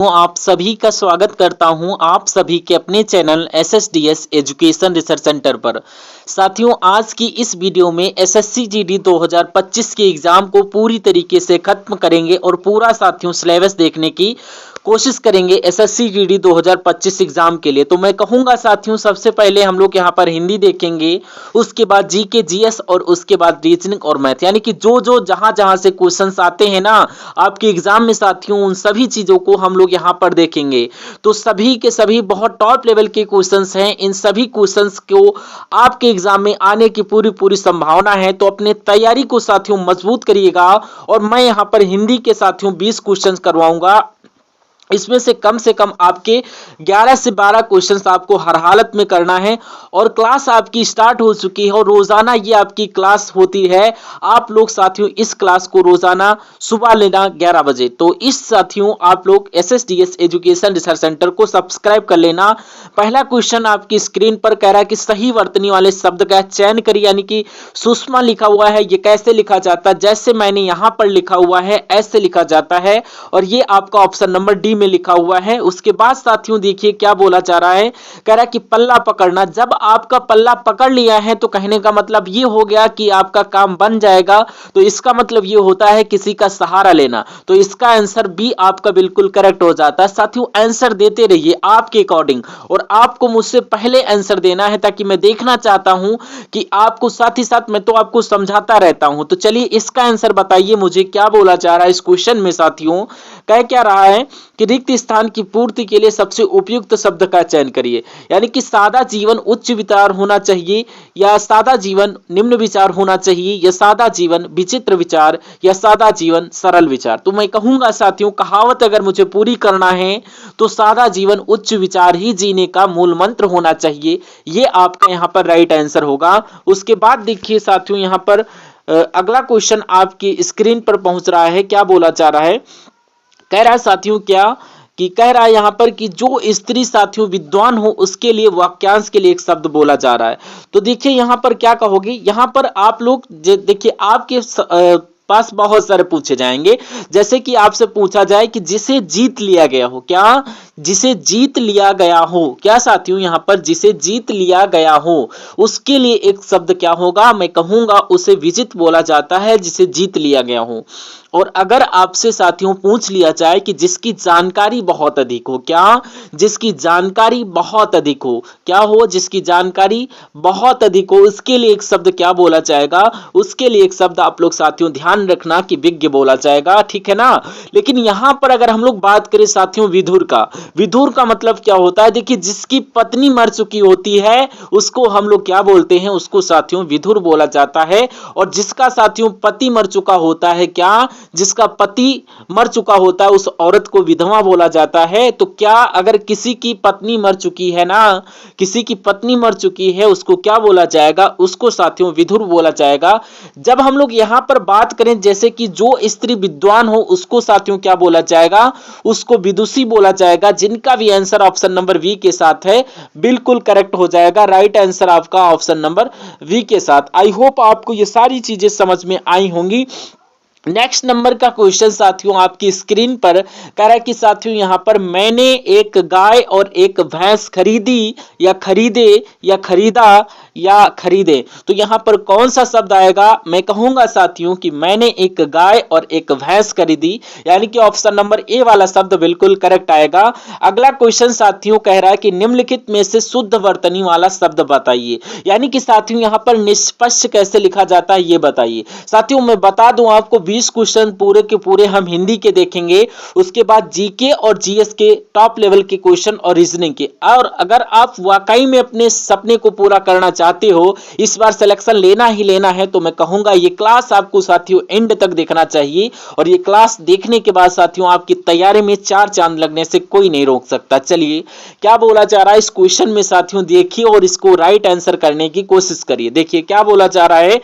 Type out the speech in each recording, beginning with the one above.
आप सभी का स्वागत करता हूं आप सभी के अपने channel SSDS education research centre पर। साथियों, आज की इस वीडियो में SSC GD 2025 के एग्जाम को पूरी तरीके से खत्म करेंगे और पूरा साथियों सिलेबस देखने की कोशिश करेंगे SSC GD 2025 एग्जाम के लिए। तो मैं कहूंगा साथियों, सबसे पहले हम लोग यहां पर हिंदी देखेंगे, उसके बाद GK GS और उसके बाद रीजनिंग और मैथ, यानी कि जो जहां जहां से क्वेश्चंस आते हैं ना आपके एग्जाम में साथियों, उन सभी चीजों को हम लोग यहां पर देखेंगे। तो सभी के सभी बहुत टॉप लेवल के क्वेश्चंस हैं। इन सभी क्वेश्चंस को आपके एग्जाम में आने की पूरी संभावना है। तो अपने तैयारी को साथियों मजबूत करिएगा। और मैं यहां पर हिंदी के साथियों 20 क्वेश्चंस करवाऊंगा। इसमें से कम आपके 11 से 12 क्वेश्चंस आपको हर हालत में करना है। और क्लास आपकी स्टार्ट हो चुकी है और रोजाना ये आपकी क्लास होती है। आप लोग साथियों इस क्लास को रोजाना सुबह लेना 11 बजे। तो इस साथियों आप लोग SSDS एजुकेशन रिसर्च सेंटर को सब्सक्राइब कर लेना। पहला क्वेश्चन आपकी स्क्रीन पर कह रहा है कि सही वर्तनी वाले शब्द का चयन करिए, यानी कि सुषमा लिखा हुआ है, ये कैसे लिखा जाता है? जैसे मैंने यहां पर लिखा हुआ है ऐसे लिखा जाता है। और ये आपका ऑप्शन नंबर डी में लिखा हुआ है। उसके बाद साथियों देखिए क्या बोला जा रहा है, कह रहा है कि पल्ला पकड़ना। जब आपका पल्ला पकड़ लिया है तो कहने का मतलब ये हो गया कि आपका काम बन जाएगा। तो इसका मतलब ये होता है किसी का सहारा लेना। तो इसका आंसर बी आपका बिल्कुल करेक्ट हो जाता है। साथियों आंसर देते रहिए आपके अकॉर्डिंग, और आपको मुझसे पहले आंसर देना है ताकि मैं देखना चाहता हूं कि आपको साथ ही साथ मैं तो आपको समझाता रहता हूं। तो चलिए इसका आंसर बताइए मुझे, क्या बोला जा रहा है इस क्वेश्चन में साथियों। कह क्या रहा है कि रिक्त स्थान की पूर्ति के लिए सबसे उपयुक्त शब्द का चयन करिए, यानी कि सादा जीवन उच्च विचार होना चाहिए, या सादा जीवन निम्न विचार होना चाहिए, या सादा जीवन विचित्र विचार, या सादा जीवन सरल विचार। तो मैं कहूंगा साथियों, कहावत अगर मुझे पूरी करना है तो सादा जीवन उच्च विचार ही जीने का मूल मंत्र होना चाहिए। ये आपका यहां पर राइट आंसर होगा। उसके बाद देखिए साथियों यहां पर अगला क्वेश्चन आपकी स्क्रीन पर पहुंच रहा है। क्या बोला जा रहा है, कह रहा है साथियों क्या कि कह रहा है यहां पर कि जो स्त्री साथियों विद्वान हो उसके लिए वाक्यांश के लिए एक शब्द बोला जा रहा है। तो देखिए यहां पर क्या कहोगे, यहां पर आप लोग देखिए आपके पास बहुत सारे पूछे जाएंगे। जैसे कि आपसे पूछा जाए कि जिसे जीत लिया गया हो, क्या जिसे जीत लिया गया हो, क्या साथियों यहां पर जिसे जीत लिया गया हो उसके लिए एक शब्द क्या होगा? मैं कहूंगा उसे विजित बोला जाता है, जिसे जीत लिया गया हो। और अगर आपसे साथियों पूछ लिया जाए कि जिसकी जानकारी बहुत अधिक हो, क्या जिसकी जानकारी बहुत अधिक हो, क्या हो जिसकी जानकारी बहुत अधिक हो, उसके लिए एक शब्द क्या बोला जाएगा? उसके लिए एक शब्द आप लोग साथियों ध्यान रखना कि विज्ञ बोला जाएगा, ठीक है ना। लेकिन यहां पर अगर हम लोग बात करें साथियों विधुर का, विधुर का मतलब क्या होता है? देखिए जिसकी पत्नी मर चुकी होती है उसको हम लोग क्या बोलते हैं? उसको साथियों विधुर बोला जाता है। और जिसका साथियों पति मर चुका होता है, क्या जिसका पति मर चुका होता है उस औरत को विधवा बोला जाता है। तो क्या अगर किसी की पत्नी मर चुकी है ना, किसी की पत्नी मर चुकी है उसको क्या बोला जाएगा? उसको साथियों विधुर बोला जाएगा। जब हम लोग यहां पर बात करें जैसे कि जो स्त्री विद्वान हो उसको साथियों क्या बोला जाएगा? उसको विदुषी बोला जाएगा। जिनका भी आंसर ऑप्शन नंबर वी के साथ है बिल्कुल करेक्ट हो जाएगा। राइट आंसर आपका ऑप्शन नंबर वी के साथ। आई होप आपको ये सारी चीजें समझ में आई होंगी। नेक्स्ट नंबर का क्वेश्चन साथियों आपकी स्क्रीन पर कह रहा है कि साथियों यहां पर मैंने एक गाय और एक भैंस खरीदी, या खरीदे, या खरीदा, या खरीदे। तो यहां पर कौन सा शब्द आएगा? मैं कहूंगा साथियों कि मैंने एक गाय और एक भैंस खरीदी, यानी कि ऑप्शन नंबर ए वाला शब्द बिल्कुल करेक्ट आएगा। अगला क्वेश्चन साथियों कह रहा है कि निम्नलिखित में से शुद्ध वर्तनी वाला शब्द बताइए, यानी कि साथियों यहां पर निष्पक्ष कैसे लिखा जाता है ये बताइए। साथियों मैं बता दूं आपको 20 क्वेश्चन पूरे के पूरे हम हिंदी के देखेंगे, उसके बाद जीके और जीएस के टॉप लेवल के क्वेश्चन और रीजनिंग के। और अगर आप वाकई में अपने सपने को पूरा करना चाहते हो, इस बार सिलेक्शन लेना ही लेना है, तो मैं कहूंगा ये क्लास आपको साथियों एंड तक देखना चाहिए। और ये क्लास देखने के बाद साथियों आपकी तैयारी में 4 चांद लगने से कोई नहीं रोक सकता। चलिए क्या बोला जा रहा है इस क्वेश्चन में साथियों देखिए और इसको राइट आंसर करने की कोशिश करिए। देखिए क्या बोला जा रहा है,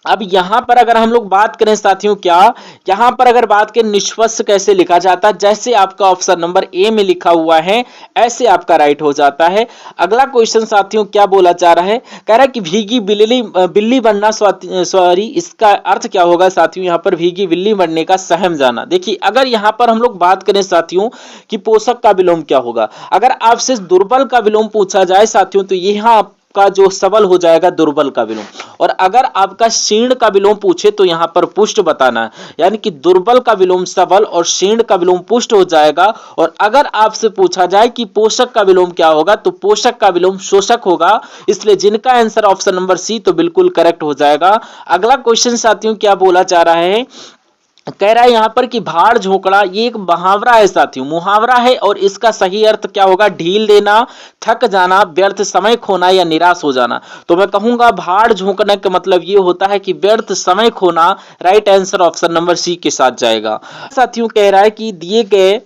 अब यहाँ पर अगर हम लोग बात करें साथियों, क्या यहाँ पर अगर बात करें निष्पक्ष कैसे लिखा जाता है, जैसे आपका ऑप्शन नंबर ए में लिखा हुआ है ऐसे आपका राइट हो जाता है। अगला क्वेश्चन साथियों क्या बोला जा रहा है, कह रहा है कि भीगी बिल्ली बनना, सॉरी इसका अर्थ क्या होगा साथियों, यहाँ पर भीगी बिल्ली बनने का सहम जाना। देखिए अगर यहाँ पर हम लोग बात करें साथियों कि पोषक का विलोम क्या होगा, अगर आपसे दुर्बल का विलोम पूछा जाए साथियों तो यहाँ का जो सबल हो जाएगा दुर्बल का विलोम, और अगर आपका शीर्ण का विलोम पूछे तो यहां पर पुष्ट बताना है, यानी कि दुर्बल का विलोम सबल और शीर्ण का विलोम पुष्ट हो जाएगा। और अगर आपसे पूछा जाए कि पोषक का विलोम क्या होगा तो पोषक का विलोम शोषक होगा, इसलिए जिनका आंसर ऑप्शन नंबर सी तो बिल्कुल करेक्ट हो जाएगा। अगला क्वेश्चन साथियों क्या बोला जा रहा है, कह रहा है यहाँ पर कि भाड़ झोंकड़ा, ये एक मुहावरा है साथियों, मुहावरा है और इसका सही अर्थ क्या होगा, ढील देना, थक जाना, व्यर्थ समय खोना या निराश हो जाना। तो मैं कहूंगा भाड़ झोंकने का मतलब ये होता है कि व्यर्थ समय खोना। Right answer option number C के साथ जाएगा। साथियों कह रहा है कि दिए गए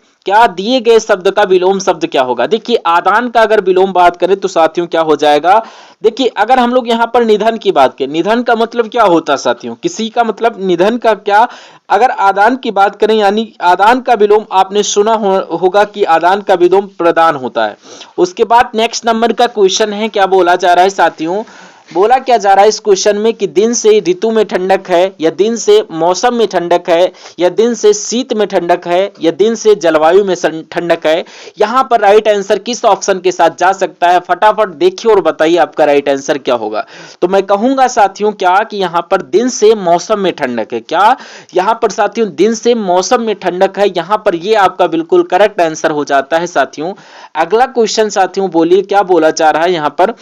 शब्द का विलोम शब्द क्या होगा। देखिए आदान का अगर विलोम बात करें तो साथियों क्या हो जाएगा, देखिए अगर हम लोग यहाँ पर निधन की बात करें, निधन का मतलब क्या होता है साथियों, किसी का मतलब निधन का क्या, अगर आदान की बात करें यानी आदान का विलोम आपने सुना होगा कि आदान का विलोम प्रदान होता है। उसके बाद नेक्स्ट नंबर का क्वेश्चन है, क्या बोला जा रहा है साथियों, बोला क्या जा रहा है इस क्वेश्चन में कि दिन से ऋतु में ठंडक है, या दिन से मौसम में ठंडक है, या दिन से शीत में ठंडक है, या दिन से जलवायु में ठंडक है। यहाँ पर राइट आंसर किस ऑप्शन के साथ जा सकता है, फटाफट देखिए और बताइए आपका राइट आंसर क्या होगा। तो मैं कहूंगा साथियों क्या कि यहाँ पर दिन से मौसम में ठंडक है, क्या यहाँ पर साथियों दिन से मौसम में ठंडक है, यहाँ पर ये आपका बिल्कुल करेक्ट आंसर हो जाता है साथियों। अगला क्वेश्चन साथियों बोलिए क्या बोला जा रहा है यहाँ पर,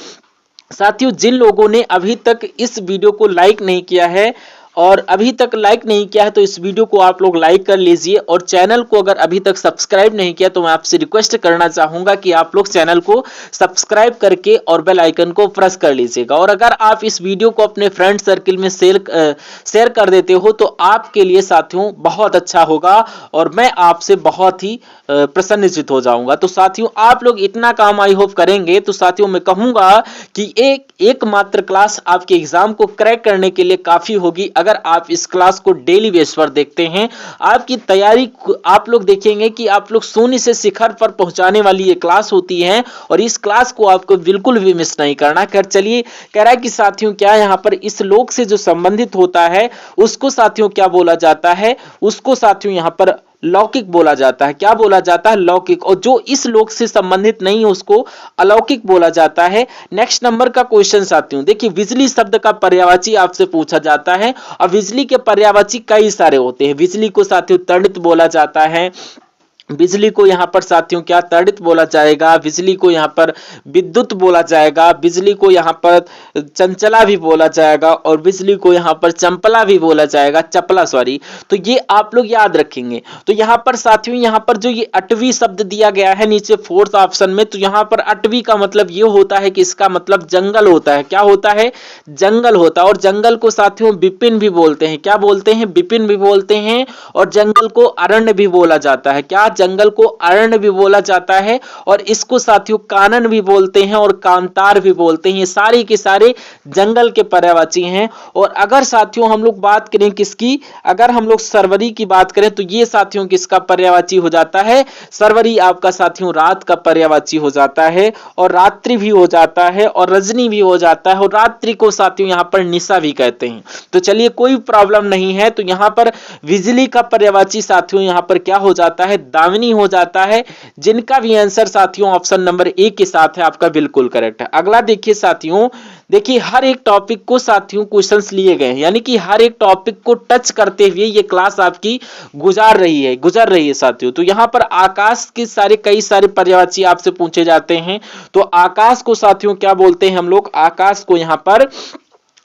साथियों जिन लोगों ने अभी तक इस वीडियो को लाइक नहीं किया है और अभी तक लाइक नहीं किया है तो इस वीडियो को आप लोग लाइक कर लीजिए, और चैनल को अगर अभी तक सब्सक्राइब नहीं किया तो मैं आपसे रिक्वेस्ट करना चाहूंगा कि आप लोग चैनल को सब्सक्राइब करके और बेल आइकन को प्रेस कर लीजिएगा। और अगर आप इस वीडियो को अपने फ्रेंड सर्किल में शेयर कर देते हो तो आपके लिए साथियों बहुत अच्छा होगा और मैं आपसे बहुत ही प्रसन्नचित हो जाऊंगा। तो साथियों आप लोग इतना काम आई होप करेंगे तो साथियों मैं कहूंगा कि एक मात्र क्लास आपके एग्जाम को क्रैक करने के लिए काफी होगी। अगर आप इस क्लास को डेली बेस पर देखते हैं, आपकी तैयारी आप लोग देखेंगे कि आप लोग शून्य से शिखर पर पहुंचाने वाली ये क्लास होती है और इस क्लास को आपको बिल्कुल भी मिस नहीं करना। कर चलिए कह रहा है कि साथियों क्या यहाँ पर इस लोक से जो संबंधित होता है उसको साथियों क्या बोला जाता है, उसको साथियों यहाँ पर लौकिक बोला जाता है। क्या बोला जाता है, लौकिक। और जो इस लोक से संबंधित नहीं है उसको अलौकिक बोला जाता है। नेक्स्ट नंबर का क्वेश्चन साथियों देखिए बिजली शब्द का पर्यायवाची आपसे पूछा जाता है और बिजली के पर्यायवाची कई सारे होते हैं। बिजली को साथियों तड़ित बोला जाता है, बिजली को यहाँ पर साथियों क्या तड़ित बोला जाएगा, बिजली को यहाँ पर विद्युत बोला जाएगा, बिजली को यहाँ पर चंचला भी बोला जाएगा और बिजली को यहाँ पर चंपला भी बोला जाएगा, चपला सॉरी। तो ये आप लोग याद रखेंगे। तो यहाँ पर साथियों यहाँ पर जो ये अटवी शब्द दिया गया है नीचे फोर्थ ऑप्शन में, तो यहाँ पर अटवी का मतलब ये होता है कि इसका मतलब जंगल होता है। क्या होता है, जंगल होता है। और जंगल को साथियों विपिन भी बोलते हैं। क्या बोलते हैं, विपिन भी बोलते हैं। और जंगल को अरण्य भी बोला जाता है। क्या, जंगल को अरण्य भी बोला जाता है और इसको साथियों कानन भी बोलते हैं और कांतार भी बोलते हैं। ये सारे के सारे जंगल के पर्यायवाची हैं। और अगर साथियों हम लोग बात करें किसकी, अगर हम लोग सरवरी की बात करें तो ये साथियों किसका पर्यायवाची हो जाता है, सरवरी आपका साथियों रात का पर्यायवाची हो जाता है और रात्रि भी हो जाता है और रजनी भी हो जाता है और रात्रि को साथियों यहाँ पर निशा भी कहते हैं। तो चलिए कोई प्रॉब्लम नहीं है। तो यहाँ पर बिजली का पर्यायवाची साथियों यहाँ पर क्या हो जाता है, दामिनी हो जाता है। जिनका भी आंसर साथियों ऑप्शन नंबर ए के साथ है आपका बिल्कुल करेक्ट है। अगला देखिए साथियों, देखिए हर एक टॉपिक को साथियों क्वेश्चंस लिए गए हैं, यानी कि हर एक टॉपिक को टच करते हुए ये क्लास आपकी गुजर रही है साथियों। तो यहाँ पर आकाश के कई सारे पर्यायवाची आपसे पूछे जाते हैं। तो आकाश को साथियों क्या बोलते हैं हम लोग, आकाश को यहाँ पर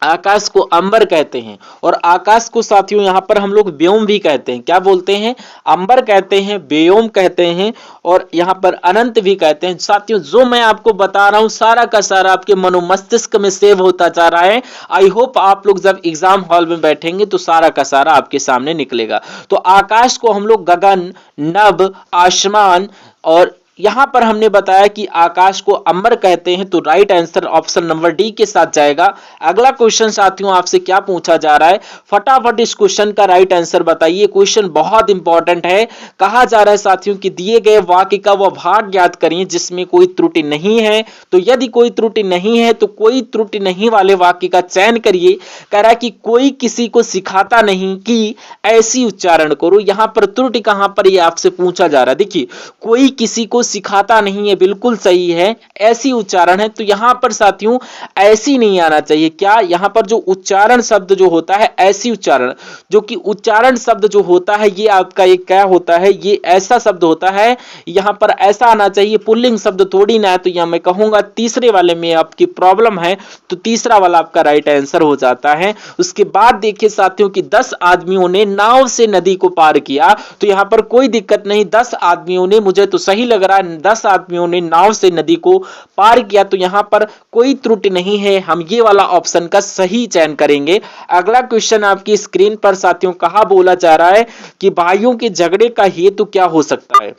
आकाश को अंबर कहते हैं और आकाश को साथियों यहाँ पर हम लोग व्योम भी कहते हैं। क्या बोलते हैं, अंबर कहते हैं, व्योम कहते हैं और यहाँ पर अनंत भी कहते हैं। साथियों जो मैं आपको बता रहा हूँ सारा का सारा आपके मनोमस्तिष्क में सेव होता जा रहा है। आई होप आप लोग जब एग्जाम हॉल में बैठेंगे तो सारा का सारा आपके सामने निकलेगा। तो आकाश को हम लोग गगन, नभ, आसमान और यहां पर हमने बताया कि आकाश को अंबर कहते हैं, तो right answer option number D के साथ जाएगा। अगला क्वेश्चन साथियों आपसे क्या पूछा जा रहा है, फटाफट इस क्वेश्चन का राइट आंसर बताइए। क्वेश्चन बहुत इंपॉर्टेंट है। कहा जा रहा है साथियों कि दिए गए वाक्य का वह भाग ज्ञात करें जिसमें कोई त्रुटि नहीं है। तो यदि कोई त्रुटि नहीं है तो कोई त्रुटि नहीं वाले वाक्य का चयन करिए। कह रहा है कि कोई किसी को सिखाता नहीं कि ऐसी उच्चारण करो। यहां पर त्रुटि कहां पर, यह आपसे पूछा जा रहा है। देखिए, कोई किसी को सिखाता नहीं है, बिल्कुल सही है, ऐसी उच्चारण है। तो यहां पर साथियों ऐसी नहीं आना चाहिए। क्या यहां पर जो उच्चारण शब्द जो होता है, ऐसी उच्चारण, जो कि उच्चारण शब्द जो होता है ये आपका एक क्या होता है, ये ऐसा शब्द होता है। यहां पर ऐसा आना चाहिए, पुल्लिंग शब्द थोड़ी ना है। तो यहां मैं कहूंगा तीसरे वाले में आपकी प्रॉब्लम है, तो तीसरा वाला आपका राइट आंसर हो जाता है। उसके बाद देखिए साथियों कि 10 आदमियों ने नाव से नदी को पार किया। तो यहां पर कोई दिक्कत नहीं, 10 आदमियों ने, मुझे तो सही लग रहा है 10 आदमियों ने नाव से नदी को पार किया। तो यहां पर कोई त्रुटि नहीं है, हम ये वाला ऑप्शन का सही चयन करेंगे। अगला क्वेश्चन आपकी स्क्रीन पर साथियों कहा बोला जा रहा है कि भाइयों के झगड़े का हेतु क्या हो सकता है।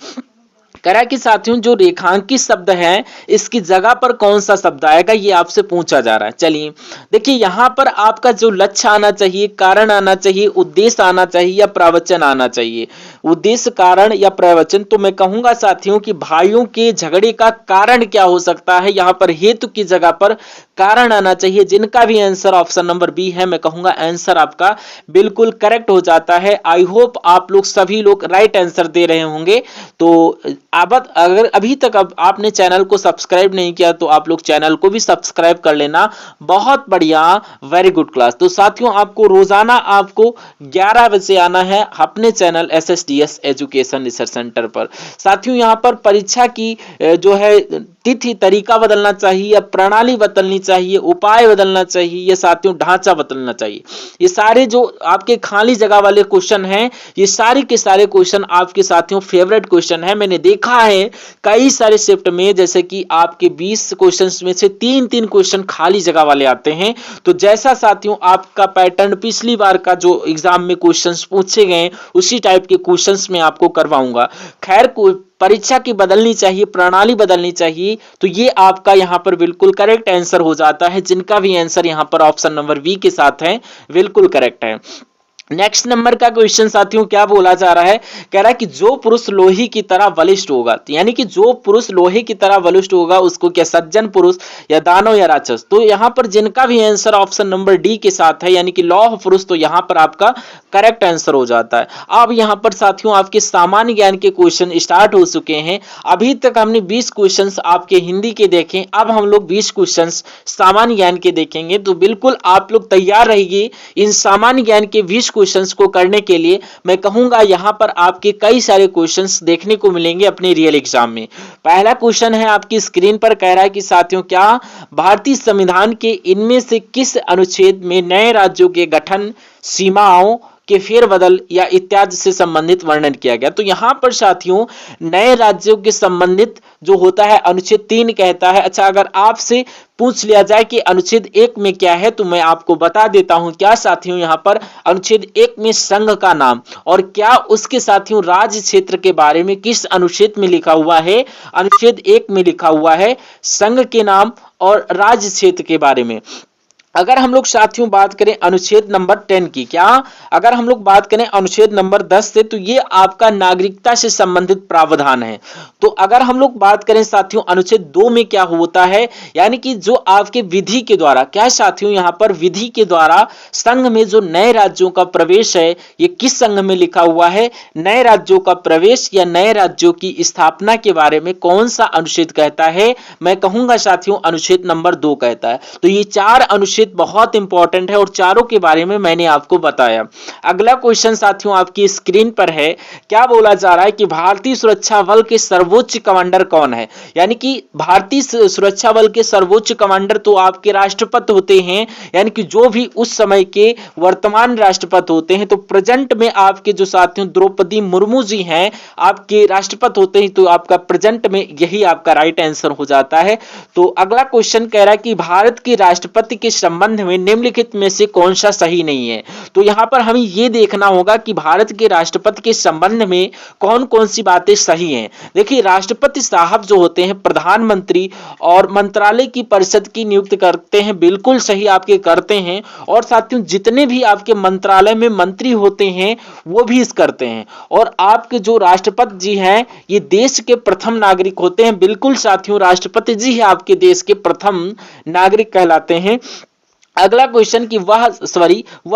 कह रहा है कि साथियों जो रेखांकित शब्द है इसकी जगह पर कौन सा शब्द आएगा, ये आपसे पूछा जा रहा है। चलिए देखिए, यहां पर आपका जो लक्ष्य आना चाहिए, कारण आना चाहिए, उद्देश्य आना चाहिए या प्रवचन आना चाहिए। उद्देश्य, कारण या प्रवचन। तो मैं कहूंगा साथियों कि भाइयों के झगड़े का कारण क्या हो सकता है, यहां पर हेतु की जगह पर कारण आना चाहिए। जिनका भी आंसर ऑप्शन नंबर बी है, मैं कहूंगा आंसर आपका बिल्कुल करेक्ट हो जाता है। आई होप आप लोग सभी लोग राइट आंसर दे रहे होंगे। तो अगर अभी तक अब आपने चैनल को सब्सक्राइब नहीं किया तो आप लोग चैनल को भी सब्सक्राइब कर लेना। बहुत बढ़िया, वेरी गुड क्लास। तो साथियों आपको रोजाना आपको 11 बजे आना है अपने channel SSDS education research centre पर। साथियों यहां पर परीक्षा की जो है तिथि, तरीका बदलना चाहिए या प्रणाली बदलनी चाहिए, उपाय बदलना चाहिए, ये साथियों ढांचा बदलना चाहिए। ये सारे जो आपके खाली जगह वाले क्वेश्चन हैं, ये सारे के सारे क्वेश्चन आपके साथियों फेवरेट क्वेश्चन है। मैंने देखा है कई सारे शिफ्ट में, जैसे कि आपके 20 क्वेश्चंस में से 3-3 क्वेश्चन खाली जगह वाले आते हैं। तो जैसा साथियों आपका पैटर्न पिछली बार का जो एग्जाम में क्वेश्चंस पूछे गए उसी टाइप के क्वेश्चंस में आपको करवाऊंगा। खैर, परीक्षा की बदलनी चाहिए, प्रणाली बदलनी चाहिए। तो ये आपका यहां पर बिल्कुल करेक्ट आंसर हो जाता है। जिनका भी आंसर यहां पर ऑप्शन नंबर बी के साथ है बिल्कुल करेक्ट है। नेक्स्ट नंबर का क्वेश्चन साथियों क्या बोला जा रहा है, कह रहा है कि जो पुरुष लोहे की तरह बलिष्ठ होगा, यानी कि जो पुरुष लोहे की तरह बलिष्ठ होगा उसको क्या सज्जन पुरुष या दानव या राक्षस। तो यहां पर जिनका भी आंसर ऑप्शन नंबर डी के साथ है, यानी कि लौह पुरुष, तो यहां पर आपका करेक्ट आंसर हो जाता है। अब यहां पर साथियों आपके सामान्य ज्ञान के क्वेश्चन स्टार्ट हो चुके हैं। अभी तक हमने 20 क्वेश्चन आपके हिंदी के देखे, अब हम लोग 20 क्वेश्चन सामान्य ज्ञान के देखेंगे। तो बिल्कुल आप लोग तैयार रहिए इन सामान्य ज्ञान के 20 क्वेश्चंस को करने के लिए। मैं कहूंगा यहां पर आपके कई सारे क्वेश्चंस देखने को मिलेंगे अपने रियल एग्जाम में। पहला क्वेश्चन है आपकी स्क्रीन पर, कह रहा है कि साथियों क्या भारतीय संविधान के इनमें से किस अनुच्छेद में नए राज्यों के गठन, सीमाओं के फेरबदल या इत्यादि से संबंधित वर्णन किया गया। तो यहां पर साथियों नए राज्यों के संबंधित जो होता है अनुच्छेद 3 कहता है। अच्छा, अगर आपसे पूछ लिया जाए कि अनुच्छेद 1 में क्या है तो मैं आपको बता देता हूं। क्या साथियों यहां पर अनुच्छेद 1 में संघ का नाम और क्या उसके साथियों राज्य क्षेत्र के बारे में किस अनुच्छेद में लिखा हुआ है। अनुच्छेद 1 में लिखा हुआ है संघ के नाम और राज्य क्षेत्र के बारे में। अगर हम लोग साथियों बात करें अनुच्छेद नंबर 10 की, क्या अगर हम लोग बात करें अनुच्छेद नंबर 10 से, तो ये आपका नागरिकता से संबंधित प्रावधान है। तो अगर हम लोग बात करें साथियों अनुच्छेद 2 में क्या होता है, यानी कि जो आपके विधि के द्वारा, क्या साथियों यहां पर विधि के द्वारा संघ में जो नए राज्यों का प्रवेश है, ये किस संघ में लिखा हुआ है, नए राज्यों का प्रवेश या नए राज्यों की स्थापना के बारे में कौन सा अनुच्छेद कहता है। मैं कहूंगा साथियों अनुच्छेद नंबर 2 कहता है। तो ये 4 अनुच्छेद बहुत इंपॉर्टेंट है और चारों के बारे में मैंने आपको बताया। अगला क्वेश्चन साथियों आपकी स्क्रीन पर है, क्या बोला जा रहा है कि भारतीय सुरक्षा बल के सर्वोच्च कमांडर कौन है। यानी कि भारतीय सुरक्षा बल के सर्वोच्च कमांडर तो आपके राष्ट्रपति होते हैं, यानी कि जो भी उस समय के वर्तमान राष्ट्रपति होते हैं। तो प्रेजेंट में आपके जो साथियों द्रौपदी मुर्मू जी हैं आपके राष्ट्रपति होते हैं। तो आपका प्रेजेंट में यही आपका राइट आंसर हो जाता है। तो अगला क्वेश्चन कह रहा है कि भारत के राष्ट्रपति के संबंध में निम्नलिखित में से कौन सा सही नहीं है। तो यहाँ पर हमें ये देखना होगा कि भारत के राष्ट्रपति के संबंध में कौन कौन सी बातें सही हैं। देखिए, राष्ट्रपति साहब जो होते हैं प्रधानमंत्री और मंत्रालय की परिषद की नियुक्त करते हैं, बिल्कुल सही आपके करते हैं। और साथियों, जितने भी आपके मंत्रालय में मंत्री होते हैं वो भी इस करते हैं। और आपके जो राष्ट्रपति जी हैं ये देश के प्रथम नागरिक होते हैं। बिल्कुल साथियों, राष्ट्रपति जी आपके देश के प्रथम नागरिक कहलाते हैं। अगला क्वेश्चन कि वह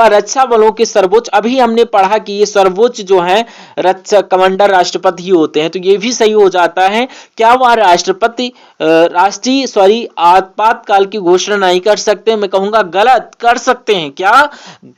रक्षा बलों के सर्वोच्च, अभी हमने पढ़ा कि ये सर्वोच्च जो है रक्षा कमांडर राष्ट्रपति ही होते हैं, तो ये भी सही हो जाता है। क्या वह राष्ट्रपति आपातकाल की घोषणा नहीं कर सकते? मैं कहूंगा गलत। कर सकते हैं। क्या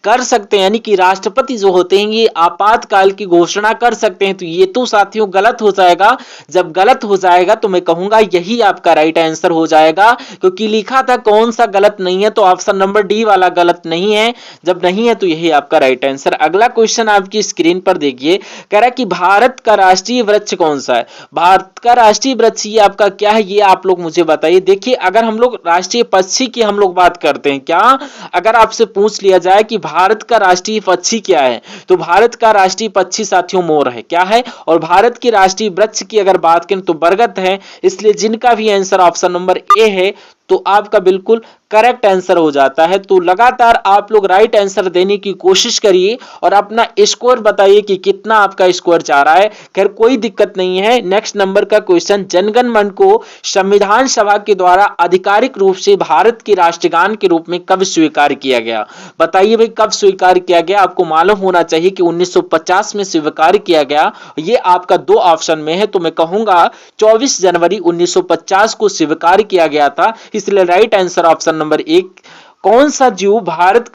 कर सकते हैं? यानी कि राष्ट्रपति जो होते हैं ये आपातकाल की घोषणा कर सकते हैं। तो ये तो साथियों गलत हो जाएगा। जब गलत हो जाएगा तो मैं कहूंगा यही आपका राइट आंसर हो जाएगा, क्योंकि लिखा था कौन सा गलत नहीं है, तो ऑप्शन नंबर डी वाला गलत नहीं है। जब नहीं है तो यही आपका राइट आंसर। अगला क्वेश्चन आपकी स्क्रीन पर देखिए, कह रहा है कि भारत का राष्ट्रीय वृक्ष कौन सा है? भारत का राष्ट्रीय वृक्ष ये आपका क्या है, ये आप लोग मुझे बताइए। देखिए, अगर हम लोग राष्ट्रीय पक्षी की हम लोग बात करते हैं, क्या अगर आपसे पूछ लिया जाए कि भारत का राष्ट्रीय पक्षी क्या है, तो भारत का राष्ट्रीय पक्षी साथियों मोर है। क्या है? और भारत की राष्ट्रीय वृक्ष की अगर बात करें तो बरगद है। इसलिए जिनका भी आंसर ऑप्शन नंबर ए है तो आपका बिल्कुल करेक्ट आंसर हो जाता है। तो लगातार आप लोग राइट आंसर देने की कोशिश करिए और अपना स्कोर बताइए कि कितना आपका स्कोर जा रहा है। खैर कोई दिक्कत नहीं है। नेक्स्ट नंबर का क्वेश्चन, जनगण मन को संविधान सभा के द्वारा आधिकारिक रूप से भारत के राष्ट्रगान के रूप में कब स्वीकार किया गया? बताइए भाई, कब स्वीकार किया गया? आपको मालूम होना चाहिए कि 1950 में स्वीकार किया गया। ये आपका दो ऑप्शन में है, तो मैं कहूंगा 24 जनवरी 1950 को स्वीकार किया गया था। इसलिए राइट आंसर ऑप्शन नंबर एक। कौन सा जीव भारत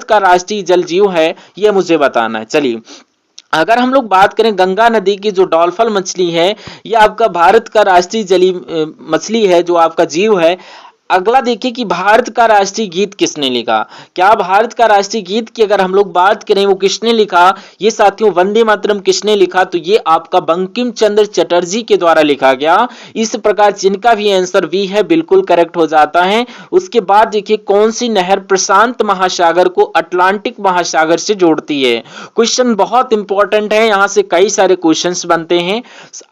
का राष्ट्रीय जल जीव है, यह मुझे बताना है। चलिए, अगर हम लोग बात करें गंगा नदी की जो डॉल्फिन मछली है, यह आपका भारत का राष्ट्रीय जलीय मछली है, जो आपका जीव है। अगला देखिए कि भारत का राष्ट्रीय गीत किसने लिखा? क्या भारत का राष्ट्रीय गीत की अगर हम लोग बात करें वो किसने लिखा? ये साथियों वंदे मातरम किसने लिखा? तो ये आपका बंकिम चंद्र चटर्जी के द्वारा लिखा गया। इस प्रकार जिनका भी आंसर बी है बिल्कुल करेक्ट हो जाता है। उसके बाद देखिए, कौन सी नहर प्रशांत महासागर को अटलांटिक महासागर से जोड़ती है? क्वेश्चन बहुत इंपॉर्टेंट है, यहाँ से कई सारे क्वेश्चंस बनते हैं।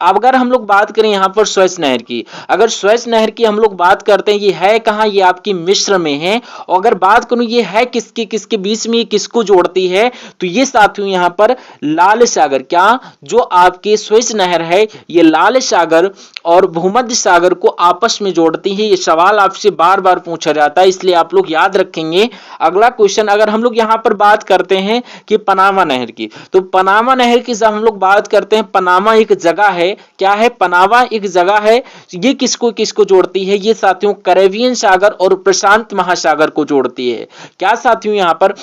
अगर हम लोग बात करें यहाँ पर स्वेज नहर की, अगर स्वेज नहर की हम लोग बात करते हैं, ये है कहां? ये आपकी मिस्र में है। और अगर बात करूं ये है किसके बीच में, ये किसको जोड़ती है? तो ये साथियों यहां पर लाल सागर, क्या जो आपके स्वेज नहर है ये लाल सागर और भूमध्य सागर को आपस में जोड़ती है। ये सवाल आपसे बार बार पूछा जाता है, इसलिए आप लोग याद रखेंगे। अगला क्वेश्चन, अगर हम लोग यहां पर बात करते हैं कि पनामा नहर की, तो पनामा नहर की जब हम लोग बात करते हैं, पनामा एक जगह है। क्या है? पनामा एक जगह है। ये किसको जोड़ती है? ये साथियों कैरेबियन सागर और प्रशांत महासागर को जोड़ती है। क्या साथियों यहां पर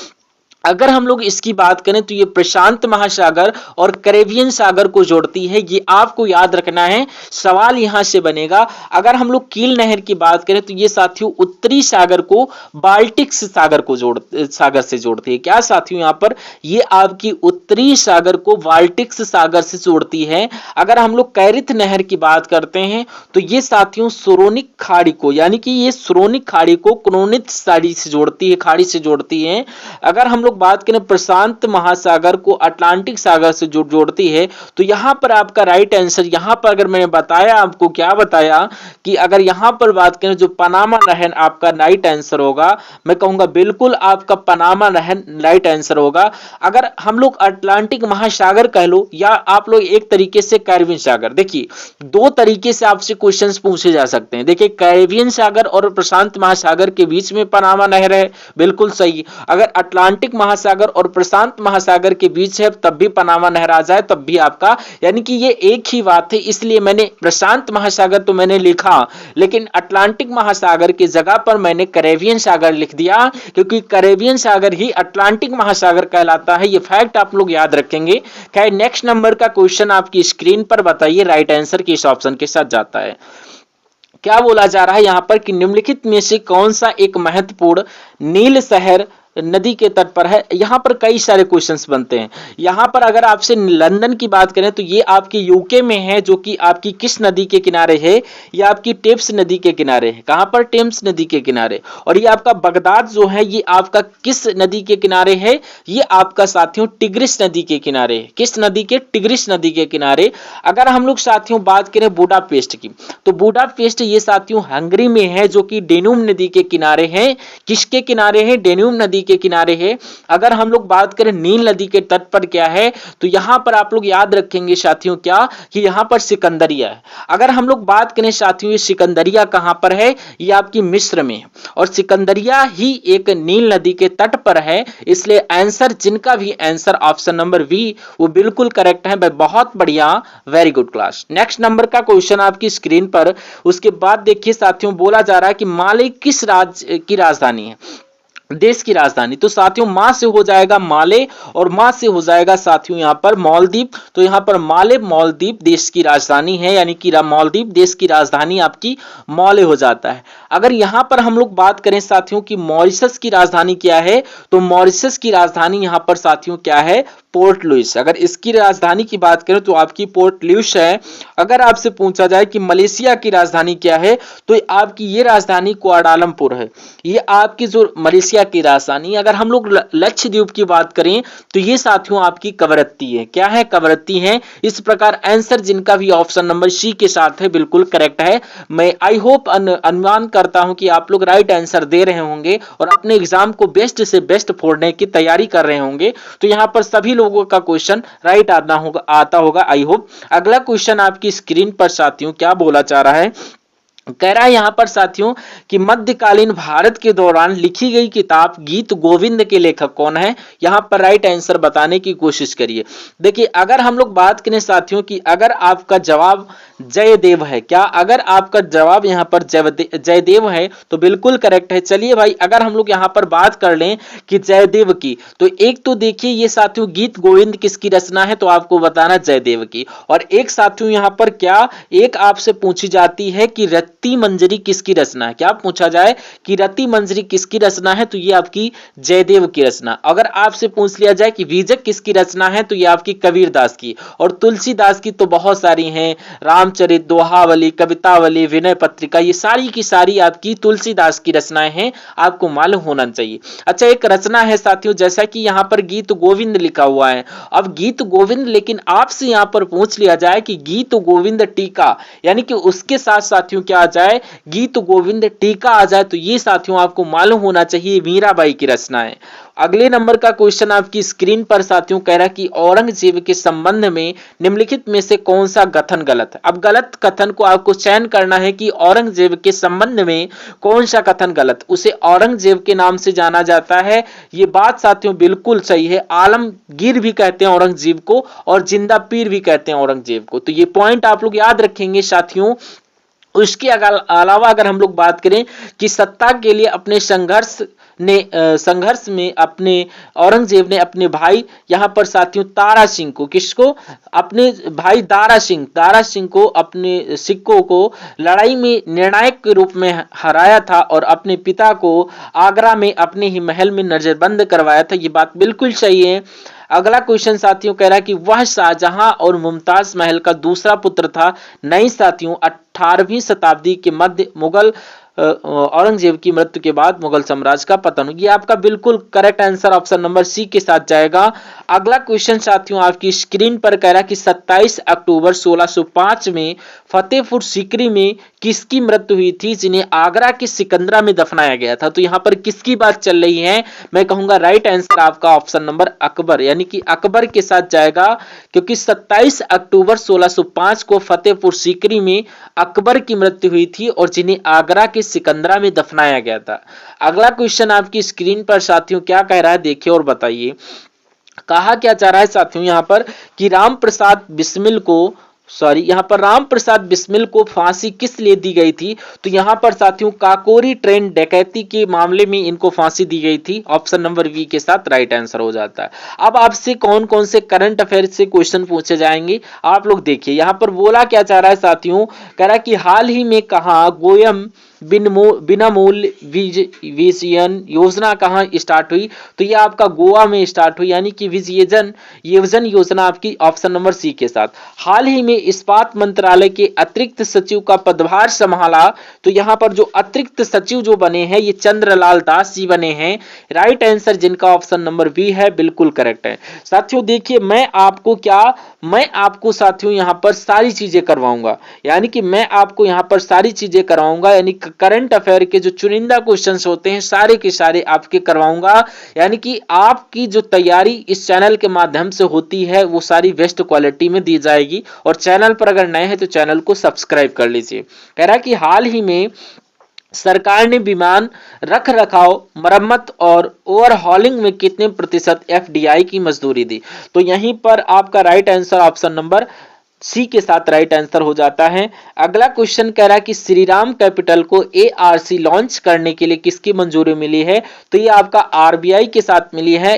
अगर हम लोग इसकी बात करें तो ये प्रशांत महासागर और कैरेबियन सागर को जोड़ती है। ये आपको याद रखना है, सवाल यहां से बनेगा। अगर हम लोग कील नहर की बात करें तो ये साथियों उत्तरी सागर को बाल्टिक सागर से जोड़ती है। क्या साथियों यहां पर ये आपकी उत्तरी सागर को बाल्टिक सागर से जोड़ती है। अगर हम लोग कैरिथ नहर की बात करते हैं तो ये साथियों सुरोनिक खाड़ी को, यानी कि ये सुरोनिक खाड़ी को क्रोनित खाड़ी से जोड़ती है। अगर हम बात करें प्रशांत महासागर को अटलांटिक सागर से जोड़ती है, तो यहां पर आपका राइट आंसर, यहां पर अगर मैंने बताया आपको, क्या बताया कि अगर यहां पर बात करें जो पनामा नहर आपका राइट आंसर होगा। मैं कहूंगा बिल्कुल आपका पनामा नहर राइट आंसर होगा। अगर हम लोग अटलांटिक महासागर कह लो या आप लोग एक तरीके से कैरेबियन सागर, देखिए दो तरीके से आपसे क्वेश्चंस पूछे जा सकते हैं। देखिए, कैरेबियन सागर और प्रशांत महासागर के बीच में पनामा नहर है, बिल्कुल सही। अगर अटलांटिक महासागर और प्रशांत महासागर के बीच है तब भी पनामा नहर आ जाए तब भी आपका, यानी कि ये एक ही बात है। इसलिए मैंने प्रशांत महासागर तो मैंने लिखा, लेकिन अटलांटिक महासागर की जगह पर मैंने कैरेबियन सागर लिख दिया, क्योंकि कैरेबियन सागर ही अटलांटिक महासागर कहलाता है। ये फैक्ट आप लोग याद रखेंगे। खैर, नेक्स्ट नंबर का क्वेश्चन आपकी स्क्रीन पर बताइए राइट आंसर किस ऑप्शन के साथ जाता है। क्या बोला जा रहा है यहां पर कि निम्नलिखित में से कौन सा एक महत्वपूर्ण नील शहर नदी के तट पर है। यहाँ पर कई सारे क्वेश्चंस बनते हैं। यहाँ पर अगर आपसे लंदन की बात करें तो ये आपके यूके में है, जो कि आपकी किस नदी के किनारे है? ये आपकी टेम्स नदी के किनारे है। कहाँ पर? टेम्स नदी के किनारे। और ये आपका बगदाद जो है ये आपका किस नदी के किनारे है? ये आपका साथियों टिग्रिस नदी के किनारे है। किस नदी के? टिग्रिस नदी के किनारे। अगर हम लोग साथियों बात करें बुडापेस्ट की, तो बुडापेस्ट ये साथियों हंगरी में है, जो कि डेन्यूब नदी के किनारे है। किसके किनारे है? डेन्यूब नदी के किनारे है। अगर हम लोग बात करें नील नदी के तट पर क्या है, तो यहां पर आप लोग याद रखेंगे साथियों क्या, कि यहां पर सिकंदरिया है। अगर हम लोग बात करें साथियों ये सिकंदरिया कहां पर है? ये आपकी मिस्र में है, और सिकंदरिया ही एक नील नदी के तट पर है। इसलिए आंसर, जिनका भी आंसर ऑप्शन नंबर बी वो बिल्कुल करेक्ट है। बहुत बढ़िया, very good class. Next number का क्वेश्चन आपकी स्क्रीन पर। उसके बाद देखिए साथियों, बोला जा रहा है कि माले किस राज्य की राजधानी है? देश की राजधानी। तो साथियों मां से हो जाएगा माले, और मां से हो जाएगा साथियों यहां पर मालदीव। तो यहां पर माले मालदीव देश की राजधानी है, यानी कि मालदीव देश की राजधानी आपकी माले हो जाता है। अगर यहां पर हम लोग बात करें साथियों कि मॉरिशस की राजधानी क्या है, तो मॉरिशस की राजधानी यहां पर साथियों क्या है? Port Louis. अगर इसकी राजधानी की बात करें तो आपकी पोर्ट लुइस है। अगर आपसे पूछा जाए कि मलेशिया की राजधानी क्या है, तो आपकी ये राजधानी कुआलालंपुर है। ये आपकी जो मलेशिया की राजधानी। अगर हम लोग लक्षद्वीप की बात करें तो ये साथियों आपकी कवरत्ती है। क्या है? कवरत्ती है। इस प्रकार आंसर जिनका भी ऑप्शन नंबर सी के साथ है बिल्कुल करेक्ट है। मैं आई होप अनुमान करता हूं कि आप लोग राइट आंसर दे रहे होंगे और अपने एग्जाम को बेस्ट से बेस्ट फोड़ने की तैयारी कर रहे होंगे। तो यहां पर सभी लोगों का क्वेश्चन राइट आता होगा आई होप। अगला क्वेश्चन आपकी स्क्रीन पर साथियों क्या बोला जा रहा है? कह रहा है यहां पर साथियों कि मध्यकालीन भारत के दौरान लिखी गई किताब गीत गोविंद के लेखक कौन है? यहां पर राइट आंसर बताने की कोशिश करिए। देखिए अगर हम लोग बात करें साथियों कि अगर आपका जवाब जयदेव है, क्या अगर आपका जवाब यहां पर जयदेव है तो बिल्कुल करेक्ट है। चलिए भाई, अगर हम लोग यहां पर बात कर लें कि जयदेव की, तो एक तो देखिए ये साथियों गीत गोविंद किसकी रचना है, तो आपको बताना जयदेव की। और एक साथियों यहां पर क्या एक आपसे पूछी जाती है कि रत्ती मंजरी किसकी रचना है? क्या पूछा जाए कि रत्ती मंजरी किसकी रचना है, तो ये आपकी जयदेव की रचना। अगर आपसे पूछ लिया जाए कि बीजक किसकी रचना है, तो ये आपकी कबीरदास की। और तुलसीदास की तो बहुत सारी हैं, रामचरित, दोहावली, कवितावली, विनय पत्रिका, ये सारी की सारी आपकी तुलसीदास की रचनाएं हैं। आपको मालूम होना चाहिए। अच्छा, एक रचना है साथियों जैसा कि यहाँ पर गीत गोविंद लिखा हुआ है। अब गीत गोविंद, लेकिन आपसे यहाँ पर पूछ लिया जाए कि गीत गोविंद टीका, यानी कि उसके साथ साथियों क्या आ जाए? गीत गोविंद टीका आ जाए, तो ये साथियों आपको मालूम होना चाहिए मीराबाई की रचना है। अगले नंबर का क्वेश्चन आपकी स्क्रीन पर साथियों कह रहा है कि औरंगजेब के संबंध में निम्नलिखित में से कौन सा कथन गलत है? अब गलत कथन को आपको चयन करना है कि औरंगजेब के संबंध में कौन सा कथन गलत। उसे औरंगजेब के नाम से जाना जाता है, ये बात साथियों बिल्कुल सही है। आलमगीर भी कहते हैं औरंगजेब को, और जिंदा पीर भी कहते हैं औरंगजेब को। तो ये पॉइंट आप लोग याद रखेंगे साथियों। उसके अलावा अगर हम लोग बात करें कि सत्ता के लिए अपने संघर्ष में अपने औरंगजेब ने अपने भाई यहां पर साथियों तारा सिंह को, किसको? अपने भाई दारा सिंह को, अपने सिक्कों को लड़ाई में निर्णायक के रूप में हराया था और अपने पिता को आगरा में अपने ही महल में नजरबंद करवाया था। ये बात बिल्कुल सही है। अगला क्वेश्चन साथियों कह रहा है कि वह शाहजहां और मुमताज महल का दूसरा पुत्र था। नहीं साथियों, 18वीं शताब्दी के मध्य मुगल औरंगजेब की मृत्यु के बाद मुगल साम्राज्य का पतन हो। ये आपका बिल्कुल correct answer option number C के साथ जाएगा। अगला क्वेश्चन साथियों आपकी स्क्रीन पर कह रहा है कि 27 अक्टूबर 1605 में फतेहपुर सीकरी में किसकी मृत्यु हुई थी, जिन्हें आगरा के सिकंदरा में दफनाया गया था? तो यहां पर किसकी बात चल रही है? मैं कहूंगा राइट आंसर आपका ऑप्शन नंबर अकबर, यानी कि अकबर के साथ जाएगा, क्योंकि 27 अक्टूबर 1605 को फतेहपुर सीकरी में अकबर की मृत्यु हुई थी और जिन्हें आगरा के सिकंदरा में दफनाया गया था। अगला क्वेश्चन आपकी स्क्रीन पर साथियों क्या कह रहा है देखिए और बताइए। कहा क्या जा रहा है साथियों यहां पर कि राम प्रसाद बिस्मिल को फांसी किस लिए दी गई थी? तो यहां पर साथियों काकोरी ट्रेन डकैती के मामले में इनको फांसी दी गई थी। ऑप्शन नंबर बी के साथ राइट आंसर हो जाता है। अब आपसे कौन कौन से करंट अफेयर से क्वेश्चन पूछे जाएंगे आप लोग देखिए। यहां पर बोला क्या चाह रहा है साथियों, कह रहा है कि हाल ही में कहा बिना मूल्य विजयन योजना कहाँ स्टार्ट हुई? तो ये आपका गोवा में स्टार्ट हुई, यानी कि विजयन योजना आपकी ऑप्शन नंबर सी के साथ। हाल ही में इस्पात मंत्रालय के अतिरिक्त सचिव का पदभार संभाला, तो यहाँ पर जो अतिरिक्त सचिव जो बने हैं ये चंद्रलाल दास जी बने हैं। राइट आंसर जिनका ऑप्शन नंबर बी है बिल्कुल करेक्ट है। साथियों देखिए मैं आपको साथियों यहाँ पर सारी चीजें करवाऊंगा, यानी कि मैं आपको यहाँ पर सारी चीजें करवाऊंगा, यानी करंट अफेयर के जो चुनिंदा क्वेश्चंस होते हैं सारे के सारे आपके करवाऊंगा। यानी कि आपकी जो तैयारी इस चैनल के माध्यम से होती है वो सारी बेस्ट क्वालिटी में दी जाएगी। और चैनल पर अगर नए हैं तो चैनल को सब्सक्राइब कर लीजिए। कह रहा है कि हाल ही में सरकार ने विमान रख रखाव, मरम्मत और ओवरहॉलिंग में कितने प्रतिशत एफडीआई की मंजूरी दी? तो यहीं पर आपका right answer option number C के साथ राइट आंसर हो जाता है। अगला क्वेश्चन कह रहा है कि श्रीराम कैपिटल को एआरसी लॉन्च करने के लिए किसकी मंजूरी मिली है? तो ये आपका आरबीआई के साथ मिली है।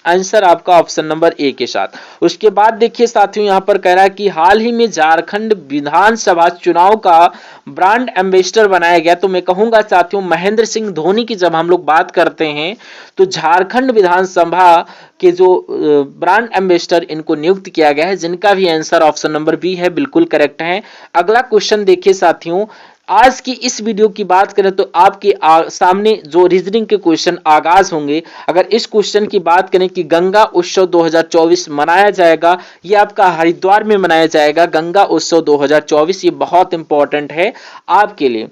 आंसर आपका ऑप्शन नंबर ए के साथ। उसके बाद देखिए साथियों यहाँ पर कह रहा है कि हाल ही में झारखंड विधानसभा चुनाव का ब्रांड एम्बेसडर बनाया गया। तो मैं कहूंगा साथियों महेंद्र सिंह धोनी की जब हम लोग बात करते हैं तो झारखंड विधानसभा के जो ब्रांड एम्बेसडर इनको नियुक्त किया गया है, जिनका भी आंसर ऑप्शन नंबर बी है बिल्कुल करेक्ट है। अगला क्वेश्चन देखिए साथियों, आज की इस वीडियो की बात करें तो आपके सामने जो रीजनिंग के क्वेश्चन आगाज होंगे। अगर इस क्वेश्चन की बात करें कि गंगा उत्सव 2024 मनाया जाएगा, ये आपका हरिद्वार में मनाया जाएगा गंगा उत्सव 2024, ये बहुत इंपॉर्टेंट है आपके लिए।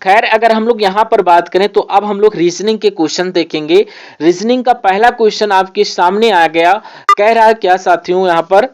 खैर अगर हम लोग यहां पर बात करें तो अब हम लोग रीजनिंग के क्वेश्चन देखेंगे। रीजनिंग का पहला क्वेश्चन आपके सामने आ गया। कह रहा है क्या साथियों, यहाँ पर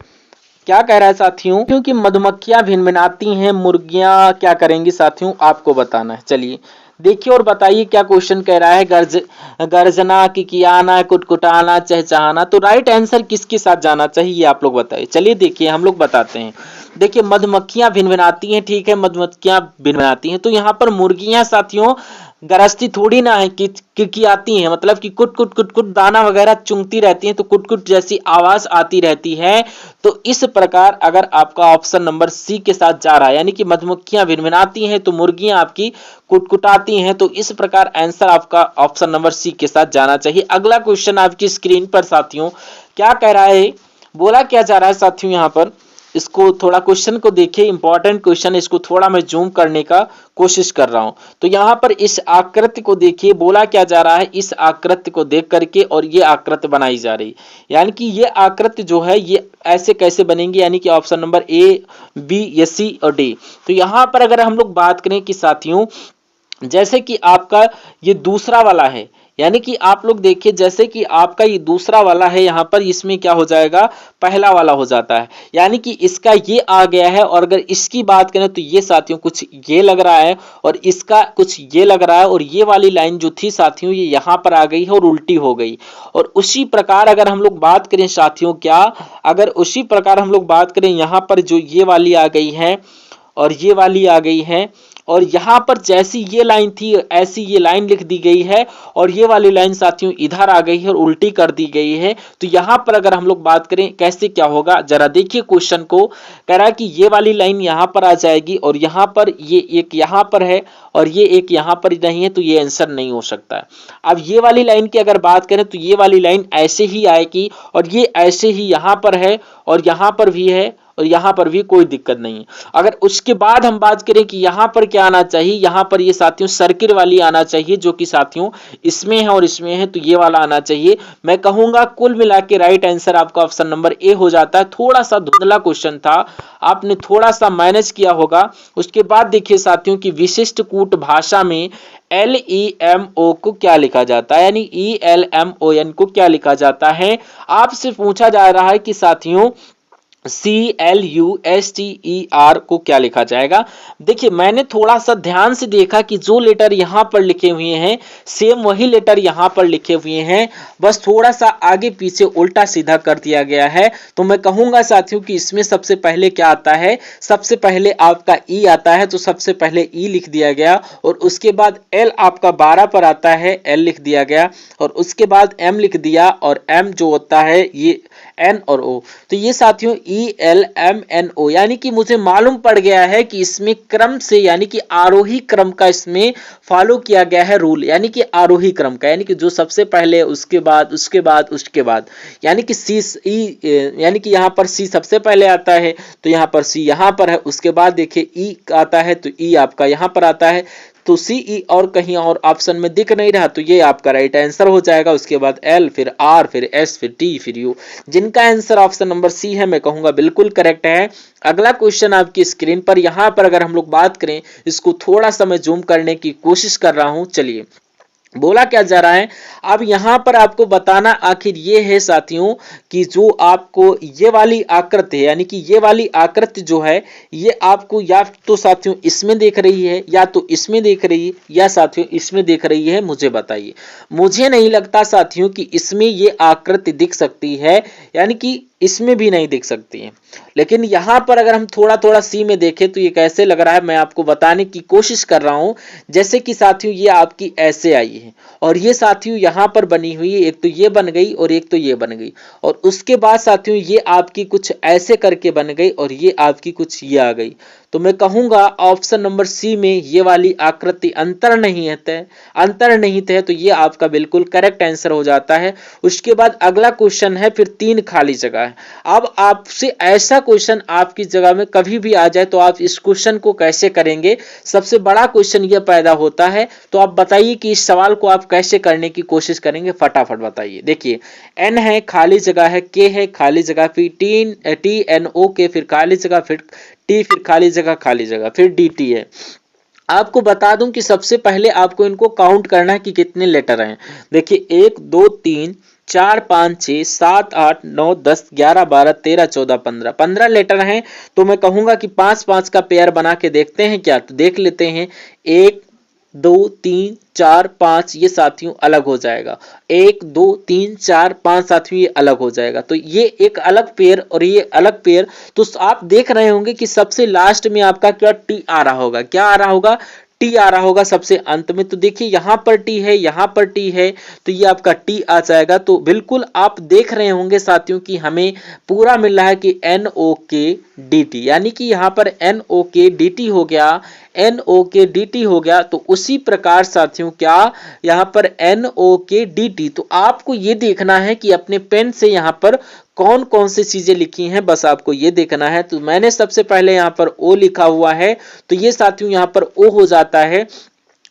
क्या कह रहा है साथियों, क्योंकि मधुमक्खियां भिनभिनाती हैं, मुर्गियां क्या करेंगी साथियों, आपको बताना है। चलिए देखिए और बताइए क्या क्वेश्चन कह रहा है। गर्जना, किकियाना, कुटकुटाना, चहचहाना। तो राइट आंसर किसके साथ जाना चाहिए आप लोग बताइए। चलिए देखिए हम लोग बताते हैं। देखिए मधुमक्खियां भिनभिनाती हैं, ठीक है, मधुमक्खियां भिनभिनाती हैं। तो यहाँ पर मुर्गियां साथियों गरजती थोड़ी ना है कि किकियाती हैं, मतलब कि कुट कुट कुट कुट दाना वगैरह चुंगती रहती हैं तो कुट कुट जैसी आवाज आती रहती है। तो इस प्रकार अगर आपका ऑप्शन नंबर सी के साथ जा रहा है, यानी कि मधुमक्खियां भिनभिनाती हैं तो मुर्गियां आपकी कुटकुटाती हैं, तो इस प्रकार आंसर आपका ऑप्शन नंबर सी के साथ जाना चाहिए। अगला क्वेश्चन आपकी स्क्रीन पर साथियों क्या कह रहा है, बोला क्या जा रहा है साथियों, यहाँ पर इसको थोड़ा क्वेश्चन को देखिए, इंपॉर्टेंट क्वेश्चन, इसको थोड़ा मैं जूम करने का कोशिश कर रहा हूं। तो यहाँ पर इस आकृति को देखिए, बोला क्या जा रहा है, इस आकृति को देख करके और ये आकृति बनाई जा रही, यानी कि ये आकृति जो है ये ऐसे कैसे बनेंगे, यानी कि ऑप्शन नंबर ए, बी, या सी और डी। तो यहाँ पर अगर हम लोग बात करें कि साथियों जैसे कि आपका ये दूसरा वाला है, यानी कि आप लोग देखिए जैसे कि आपका ये दूसरा वाला है, यहाँ पर इसमें क्या हो जाएगा, पहला वाला हो जाता है, यानी कि इसका ये आ गया है। और अगर इसकी बात करें तो ये साथियों कुछ ये लग रहा है और इसका कुछ ये लग रहा है, और ये वाली लाइन जो थी साथियों ये यहाँ पर आ गई है और उल्टी हो गई। और उसी प्रकार अगर हम लोग बात करें साथियों, क्या अगर उसी प्रकार हम लोग बात करें यहाँ पर जो ये वाली आ गई है और ये वाली आ गई है, और यहाँ पर जैसी ये लाइन थी ऐसी ये लाइन लिख दी गई है, और ये वाली लाइन साथियों इधर आ गई है और उल्टी कर दी गई है। तो यहाँ पर अगर हम लोग बात करें कैसे क्या होगा, जरा देखिए क्वेश्चन को। कह रहा है कि ये वाली लाइन यहाँ पर आ जाएगी और यहाँ पर ये एक यहाँ पर है और ये एक यहाँ पर नहीं है, तो ये आंसर नहीं हो सकता है। अब ये वाली लाइन की अगर बात करें तो ये वाली लाइन ऐसे ही आएगी और ये ऐसे ही यहाँ पर है और यहाँ पर भी है और यहाँ पर भी कोई दिक्कत नहीं है। अगर उसके बाद हम बात करें कि यहाँ पर क्या आना चाहिए, यहाँ पर ये साथियों सर्किल वाली आना चाहिए, जो कि साथियों इसमें है और इसमें है, तो ये वाला आना चाहिए। मैं कहूंगा कुल मिला के राइट आंसर आपका ऑप्शन नंबर ए हो जाता है। थोड़ा सा धुंधला क्वेश्चन था, आपने थोड़ा सा मैनेज किया होगा। उसके बाद देखिए साथियों की विशिष्ट कूट भाषा में LEMO को क्या लिखा जाता है, यानी ELMON को क्या लिखा जाता है। आपसे पूछा जा रहा है कि साथियों CLUSTER को क्या लिखा जाएगा। देखिए मैंने थोड़ा सा ध्यान से देखा कि जो लेटर यहाँ पर लिखे हुए हैं सेम वही लेटर यहाँ पर लिखे हुए हैं, बस थोड़ा सा आगे पीछे उल्टा सीधा कर दिया गया है। तो मैं कहूंगा साथियों कि इसमें सबसे पहले क्या आता है, सबसे पहले आपका E आता है, तो सबसे पहले E लिख दिया गया, और उसके बाद L आपका 12 पर आता है, L लिख दिया गया, और उसके बाद M लिख दिया, और M जो होता है ये N और O। तो ये साथियों ELMNO, यानी कि मुझे मालूम पड़ गया है कि इसमें क्रम से यानी कि आरोही क्रम का इसमें फॉलो किया गया है रूल, यानी कि आरोही क्रम का, यानी कि जो सबसे पहले उसके बाद उसके बाद उसके बाद, यानी कि यानी कि यहाँ पर सी सबसे पहले आता है तो यहाँ पर सी यहाँ पर है, उसके बाद देखिए ई आता है तो ई आपका यहाँ पर आता है, तो सी ई और कहीं और ऑप्शन में दिख नहीं रहा, तो ये आपका राइट आंसर हो जाएगा। उसके बाद एल, फिर आर, फिर एस, फिर टी, फिर यू, जिनका आंसर ऑप्शन नंबर सी है, मैं कहूंगा बिल्कुल करेक्ट है। अगला क्वेश्चन आपकी स्क्रीन पर, यहां पर अगर हम लोग बात करें, इसको थोड़ा सा मैं जूम करने की कोशिश कर रहा हूं। चलिए, बोला क्या जा रहा है, अब यहां पर आपको बताना आखिर ये है साथियों कि जो आपको ये वाली आकृति है, यानी कि ये वाली आकृति जो है, ये आपको या तो साथियों इसमें देख रही है, या तो इसमें देख रही है, या साथियों इसमें देख रही है, मुझे बताइए। मुझे नहीं लगता साथियों कि इसमें ये आकृति दिख सकती है, यानी कि इसमें भी नहीं दिख सकती है। लेकिन यहां पर अगर हम थोड़ा थोड़ा सी में देखें तो ये कैसे लग रहा है, मैं आपको बताने की कोशिश कर रहा हूं। जैसे कि साथियों ये आपकी ऐसे आई है, और ये साथियों यहां पर बनी हुई है, एक तो ये बन गई और एक तो ये बन गई, और उसके बाद साथियों ये आपकी कुछ ऐसे करके बन गई, और ये आपकी कुछ ये आ गई। तो मैं कहूंगा ऑप्शन नंबर सी में ये वाली आकृति अंतर्निहित है, तो ये आपका बिल्कुल करेक्ट आंसर हो जाता है। उसके बाद अगला क्वेश्चन है, फिर 3 खाली जगह है। अब आपसे ऐसा क्वेश्चन आपकी जगह में कभी भी आ जाए तो आप इस क्वेश्चन को कैसे करेंगे, सबसे बड़ा क्वेश्चन यह पैदा होता है। तो आप बताइए कि इस सवाल को आप कैसे करने की कोशिश करेंगे, फटाफट बताइए। देखिए, एन है, खाली जगह है, के है, खाली जगह, फिर TNO के, फिर खाली जगह, फिर टी, फिर खाली जगह, फिर DT है। आपको बता दूं कि सबसे पहले आपको इनको काउंट करना है कि कितने लेटर हैं। देखिए 1 2 3 4 5 6 7 8 9 10 11 12 13 14 15 लेटर हैं। तो मैं कहूंगा कि 5-5 का पेयर बना के देखते हैं क्या, तो देख लेते हैं। 1 2 3 4 5 ये साथियों अलग हो जाएगा, 1 2 3 4 5 साथियों ये अलग हो जाएगा, तो ये एक अलग पेयर और ये अलग पेयर। तो आप देख रहे होंगे कि सबसे लास्ट में आपका क्या टी आ रहा होगा, क्या आ रहा होगा, टी आ रहा होगा सबसे अंत में। तो देखिए यहां पर टी है, यहां पर टी है, तो ये आपका टी आ जाएगा। तो बिल्कुल आप देख रहे होंगे साथियों कि हमें पूरा मिल रहा है कि NOKDT, यानी कि यहां पर NOKDT हो गया, NOKDT हो गया। तो उसी प्रकार साथियों क्या यहां पर NOKDT, तो आपको ये देखना है कि अपने पेन से यहां पर कौन कौन सी चीजें लिखी हैं, बस आपको ये देखना है। तो मैंने सबसे पहले यहां पर O लिखा हुआ है, तो ये साथियों यहां पर O हो जाता है।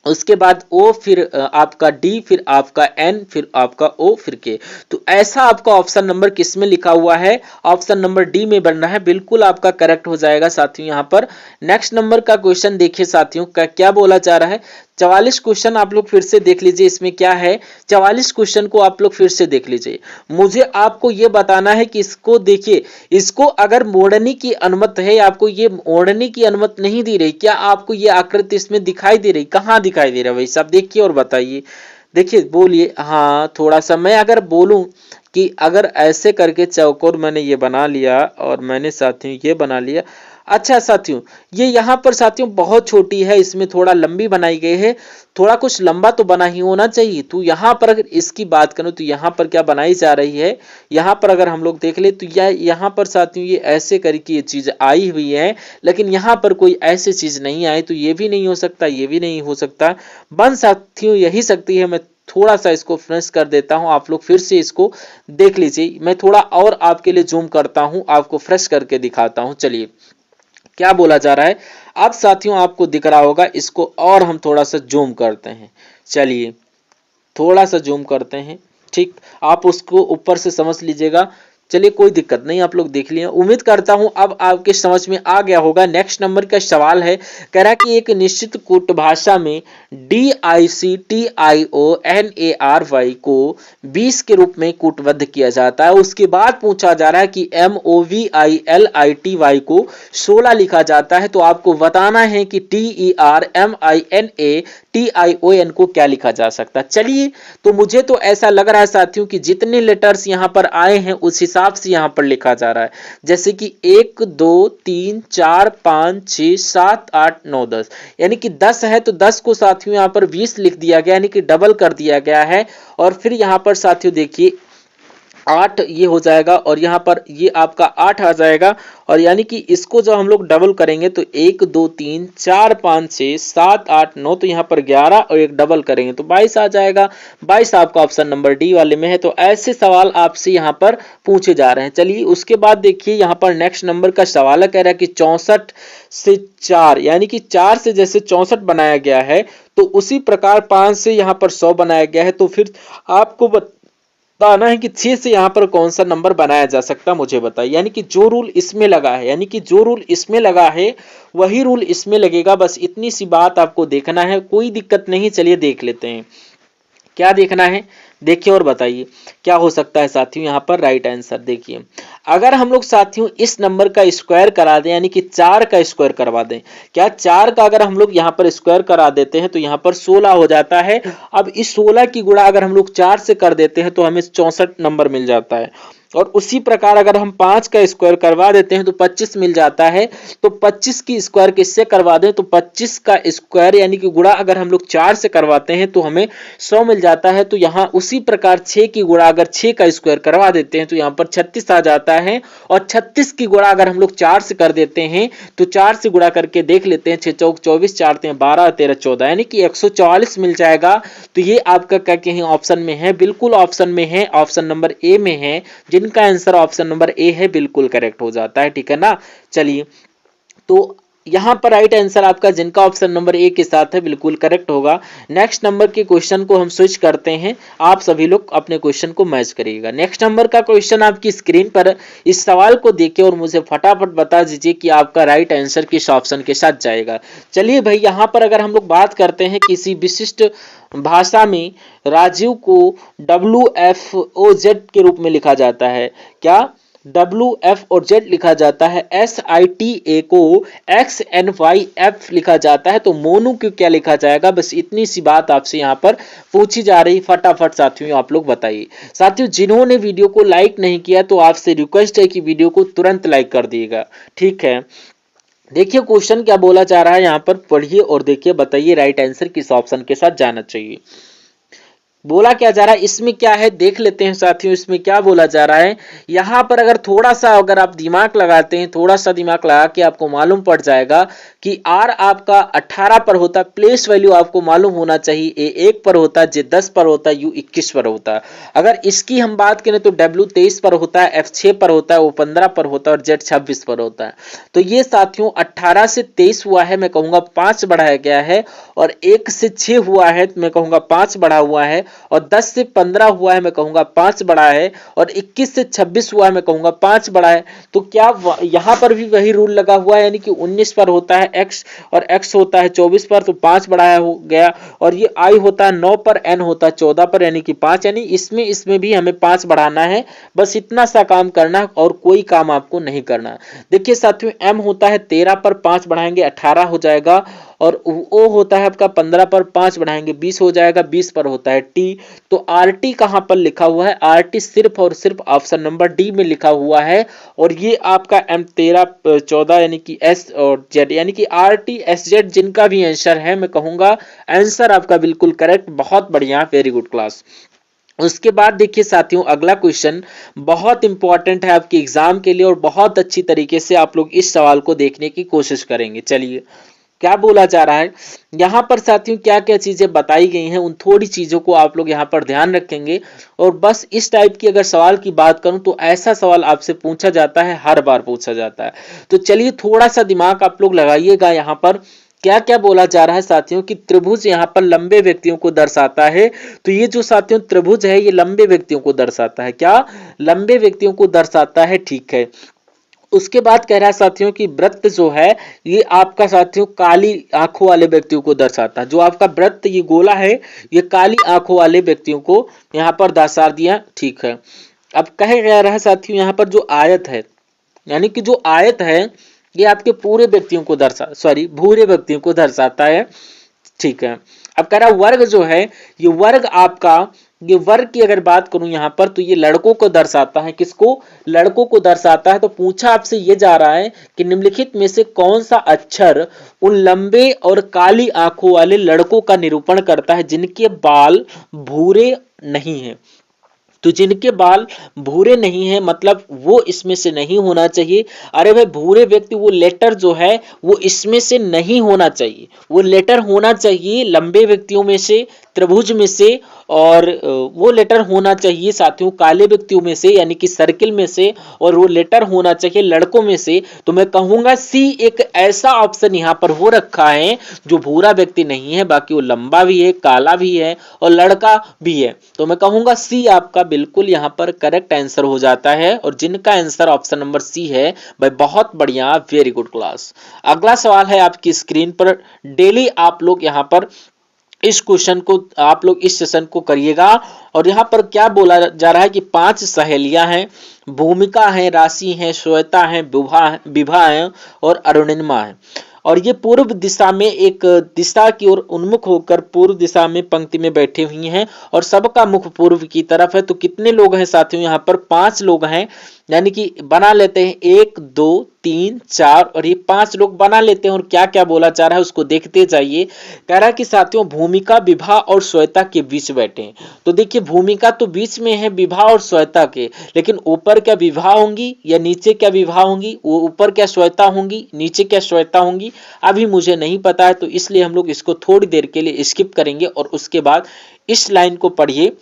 उसके बाद O, फिर आपका D, फिर आपका N, फिर आपका O, फिर K। तो ऐसा आपका ऑप्शन नंबर किस में लिखा हुआ है, ऑप्शन नंबर डी में बनना है, बिल्कुल आपका करेक्ट हो जाएगा साथियों। यहाँ पर नेक्स्ट नंबर का क्वेश्चन देखिए साथियों, क्या बोला जा रहा है। 44 क्वेश्चन आप लोग फिर से देख लीजिए, इसमें क्या है, 44 क्वेश्चन को आप लोग फिर से देख लीजिए। मुझे आपको ये बताना है कि इसको देखिए, इसको अगर मोड़ने की अनुमति है, आपको ये मोड़ने की अनुमति नहीं दी रही, क्या आपको ये आकृति इसमें दिखाई दे रही, कहाँ दिखाई दे रहा है भाई साहब, देखिए और बताइए। देखिए बोलिए, हाँ थोड़ा सा मैं अगर बोलूं कि अगर ऐसे करके चौकोर मैंने ये बना लिया और मैंने साथियों ये बना लिया। अच्छा साथियों, ये यहाँ पर साथियों बहुत छोटी है, इसमें थोड़ा लंबी बनाई गई है, थोड़ा कुछ लंबा तो बना ही होना चाहिए। तो यहाँ पर अगर इसकी बात करूं तो यहाँ पर क्या बनाई जा रही है, यहाँ पर अगर हम लोग देख ले तो यहाँ पर साथियों ये ऐसे करके ये चीज आई हुई है, लेकिन यहाँ पर कोई ऐसी चीज नहीं आई, तो ये भी नहीं हो सकता, ये भी नहीं हो सकता। बन साथियों यही सकती है। मैं थोड़ा सा इसको फ्रेश कर देता हूं, आप लोग फिर से इसको देख लीजिए। मैं थोड़ा और आपके लिए जूम करता हूं, आपको फ्रेश करके दिखाता हूं। चलिए क्या बोला जा रहा है, अब साथियों आपको दिख रहा होगा, इसको और हम थोड़ा सा जूम करते हैं। चलिए थोड़ा सा जूम करते हैं, ठीक, आप उसको ऊपर से समझ लीजिएगा। चलिए कोई दिक्कत नहीं, आप लोग देख लिए, उम्मीद करता हूं अब आपके समझ में आ गया होगा। नेक्स्ट नंबर का सवाल है, कह रहा है कि एक निश्चित कूट भाषा में DICTIONARY को 20 के रूप में कूटबद्ध किया जाता है। उसके बाद पूछा जा रहा है कि MOVILITY को 16 लिखा जाता है। तो आपको बताना है कि TERMINATION को क्या लिखा जा सकता है। चलिए, तो मुझे तो ऐसा लग रहा है साथियों कि जितने लेटर्स यहाँ पर आए हैं उस हिसाब से यहाँ पर लिखा जा रहा है। जैसे कि 1 2 3 4 5 6 7 8 9 10, यानी कि 10 है, तो 10 को साथियों यहाँ पर 20 लिख दिया गया, यानी कि डबल कर दिया गया है। और फिर यहाँ पर साथियों देखिए 8 ये हो जाएगा और यहाँ पर ये आपका 8 आ जाएगा। और यानी कि इसको जब हम लोग डबल करेंगे तो 1 2 3 4 5 6 7 8 9, तो यहाँ पर 11 और एक डबल करेंगे तो 22 आ जाएगा। 22 आपका ऑप्शन नंबर डी वाले में है। तो ऐसे सवाल आपसे यहाँ पर पूछे जा रहे हैं। चलिए उसके बाद देखिए यहाँ पर नेक्स्ट नंबर का सवाल कह रहा है कि 64 से 4, यानी कि 4 से जैसे 64 बनाया गया है तो उसी प्रकार 5 से यहाँ पर 100 बनाया गया है। तो फिर आपको बताना है कि 6 से यहाँ पर कौन सा नंबर बनाया जा सकता है, मुझे बताइए। यानी कि जो रूल इसमें लगा है, यानी कि जो रूल इसमें लगा है वही रूल इसमें लगेगा। बस इतनी सी बात आपको देखना है, कोई दिक्कत नहीं। चलिए देख लेते हैं क्या देखना है, देखिए और बताइए क्या हो सकता है साथियों। यहाँ पर राइट आंसर देखिए, अगर हम लोग साथियों इस नंबर का स्क्वायर करा दें, यानी कि 4 का स्क्वायर करवा दें, क्या 4 का अगर हम लोग यहाँ पर स्क्वायर करा देते हैं तो यहाँ पर 16 हो जाता है। अब इस 16 की गुणा अगर हम लोग 4 से कर देते हैं तो हमें 64 नंबर मिल जाता है। और उसी प्रकार अगर हम 5 का स्क्वायर करवा देते हैं तो 25 मिल जाता है। तो 25 की स्क्वायर किससे करवा दें, तो 25 का स्क्वायर यानी कि गुणा अगर हम लोग 4 से करवाते हैं तो हमें 100 मिल जाता है। तो यहाँ उसी प्रकार 6 की गुणा अगर 6 का स्क्वायर करवा देते हैं तो यहाँ पर 36 आ जाता है। और 36 की गुणा अगर हम लोग 4 से कर देते हैं तो 4 से गुणा करके देख लेते हैं, 6 चौक 24, 4 3 12, 13 14, यानी कि 144 मिल जाएगा। तो ये आपका क्या कहें ऑप्शन में है, बिल्कुल ऑप्शन में है, ऑप्शन नंबर ए में है। जिनका आंसर ऑप्शन नंबर ए है बिल्कुल करेक्ट हो जाता है, ठीक है ना। चलिए तो यहां पर राइट आंसर आपका जिनका ऑप्शन नंबर ए के साथ है बिल्कुल करेक्ट होगा। नेक्स्ट नंबर के क्वेश्चन को हम स्विच करते हैं, आप सभी लोग अपने क्वेश्चन को मैच करिएगा। नेक्स्ट नंबर का क्वेश्चन आपकी स्क्रीन पर, इस सवाल को देखिए और मुझे फटाफट बता दीजिए कि आपका राइट आंसर किस ऑप्शन के साथ जाएगा। चलिए भाई यहां पर अगर हम लोग बात करते हैं किसी विशिष्ट भाषा में राजीव को WFOZ के रूप में लिखा जाता है, क्या WF और Z लिखा जाता है, SITA को XNYF लिखा जाता है, तो मोनू को क्या लिखा जाएगा। बस इतनी सी बात आपसे यहाँ पर पूछी जा रही, फटाफट साथियों आप लोग बताइए। साथियों जिन्होंने वीडियो को लाइक नहीं किया तो आपसे रिक्वेस्ट है कि वीडियो को तुरंत लाइक कर दिएगा, ठीक है। देखिए क्वेश्चन क्या बोला जा रहा है यहाँ पर, पढ़िए और देखिए बताइए राइट आंसर किस ऑप्शन के साथ जाना चाहिए। बोला क्या जा रहा है, इसमें क्या है देख लेते हैं साथियों। इसमें क्या बोला जा रहा है, यहां पर अगर थोड़ा सा अगर आप दिमाग लगाते हैं, थोड़ा सा दिमाग लगा के आपको मालूम पड़ जाएगा कि R आपका 18 पर होता है, प्लेस वैल्यू आपको मालूम होना चाहिए, A 1 पर होता है, J 10 पर होता है, U 21 पर होता है। अगर इसकी हम बात करें तो W 23 पर होता है, F 6 पर होता है, O 15 पर होता है और Z 26 पर होता है। तो ये साथियों 18 से 23 हुआ है, मैं कहूंगा 5 बढ़ाया गया है। और 1 से 6 हुआ है, मैं कहूंगा 5 बढ़ा हुआ है। और 10 से 15 हुआ है, मैं कहूंगा 5 बढ़ा है। और 21 से 26 हुआ है, मैं कहूंगा 5 बढ़ा है। तो क्या यहां पर भी वही रूल लगा हुआ है, यानी कि 19 पर होता है x और x होता है 24 पर, तो 5 बढ़ाया हो गया। और ये i होता है 9 पर, n होता है 14 पर, यानी कि 5, यानी इसमें भी हमें 5 बढ़ाना है। बस इतना सा काम करना और कोई काम आपको नहीं करना। देखिए साथियों m होता है 13 पर, 5 बढ़ाएंगे 18 हो जाएगा। और O होता है आपका 15 पर, 5 बढ़ाएंगे 20 हो जाएगा, 20 पर होता है T। तो RT कहां पर लिखा हुआ है, RT सिर्फ और सिर्फ ऑप्शन नंबर डी में लिखा हुआ है। और ये आपका M 13 14 यानी कि S और Z, यानी कि RT SZ जिनका भी आंसर है, मैं कहूंगा आंसर आपका बिल्कुल करेक्ट, बहुत बढ़िया, वेरी गुड क्लास। उसके बाद देखिए साथियों अगला क्वेश्चन बहुत इंपॉर्टेंट है आपके एग्जाम के लिए और बहुत अच्छी तरीके से आप लोग इस सवाल को देखने की कोशिश करेंगे। चलिए क्या बोला जा रहा है यहां पर साथियों, क्या क्या चीजें बताई गई हैं, उन थोड़ी चीजों को आप लोग यहां पर ध्यान रखेंगे। और बस इस टाइप की अगर सवाल की बात करूं तो ऐसा सवाल आपसे पूछा जाता है, हर बार पूछा जाता है। तो चलिए थोड़ा सा दिमाग आप लोग लगाइएगा। यहां पर क्या क्या बोला जा रहा है साथियों कि त्रिभुज यहां पर लंबे व्यक्तियों को दर्शाता है। तो ये जो साथियों त्रिभुज है ये लंबे व्यक्तियों को दर्शाता है, क्या लंबे व्यक्तियों को दर्शाता है, ठीक है। उसके बाद कह रहा है साथियों कि वृत्त जो है ये आपका साथियों काली आंखों वाले व्यक्तियों को दर्शाता है। जो आपका वृत्त ये गोला है ये काली आंखों वाले व्यक्तियों को यहाँ पर दर्शा दिया, ठीक है। अब कहे गया रहा साथियों यहाँ पर जो आयत है, यानी कि जो आयत है ये आपके पूरे व्यक्तियों को भूरे व्यक्तियों को दर्शाता है, ठीक है। अब कह रहा वर्ग जो है ये वर्ग आपका, ये वर्ग की अगर बात करूं यहां पर तो ये लड़कों को दर्शाता है, किसको, लड़कों को दर्शाता है। तो पूछा आपसे ये जा रहा है कि निम्नलिखित में से कौन सा अक्षर उन लंबे और काली आंखों वाले लड़कों का निरूपण करता है जिनके बाल भूरे नहीं है। तो जिनके बाल भूरे नहीं है मतलब वो इसमें से नहीं होना चाहिए। अरे भाई भूरे व्यक्ति वो लेटर जो है वो इसमें से नहीं होना चाहिए, वो लेटर होना चाहिए लंबे व्यक्तियों में से, त्रिभुज में से, और वो लेटर होना चाहिए साथियों काले व्यक्तियों में से यानी कि सर्किल में से, और वो लेटर होना चाहिए लड़कों में से। तो मैं कहूंगा सी एक ऐसा ऑप्शन यहाँ पर हो रखा है जो भूरा व्यक्ति नहीं है, बाकी वो लंबा भी है, काला भी है और लड़का भी है। तो मैं कहूंगा सी आपका बिल्कुल यहाँ पर करेक्ट आंसर हो जाता है, और जिनका आंसर ऑप्शन नंबर सी है भाई बहुत बढ़िया, वेरी गुड क्लास। अगला सवाल है आपकी स्क्रीन पर। डेली आप लोग यहाँ पर इस क्वेश्चन को, आप लोग इस सेशन को करिएगा। और यहाँ पर क्या बोला जा रहा है कि 5 सहेलियां हैं, भूमिका है, राशि है, श्वेता है, विभा है और अरुणिमा है। और ये पूर्व दिशा में एक दिशा की ओर उन्मुख होकर पूर्व दिशा में पंक्ति में बैठी हुई हैं और सबका मुख पूर्व की तरफ है। तो कितने लोग हैं साथियों यहाँ पर? 5 लोग हैं, यानी कि बना लेते हैं 1 2 3 4 और ये 5 लोग बना लेते हैं। और क्या क्या बोला जा रहा है उसको देखते जाइए। कह रहा है कि साथियों भूमिका विभा और श्वेता के बीच बैठे हैं। तो देखिए भूमिका तो बीच में है विभा और श्वेता के, लेकिन ऊपर क्या विभा होंगी या नीचे क्या विभा होंगी? वो ऊपर क्या श्वेता होंगी, नीचे क्या श्वेता होंगी, अभी मुझे नहीं पता है। तो इसलिए हम लोग इसको थोड़ी देर के लिए स्किप करेंगे और उसके बाद इस लाइन को पढ़िए।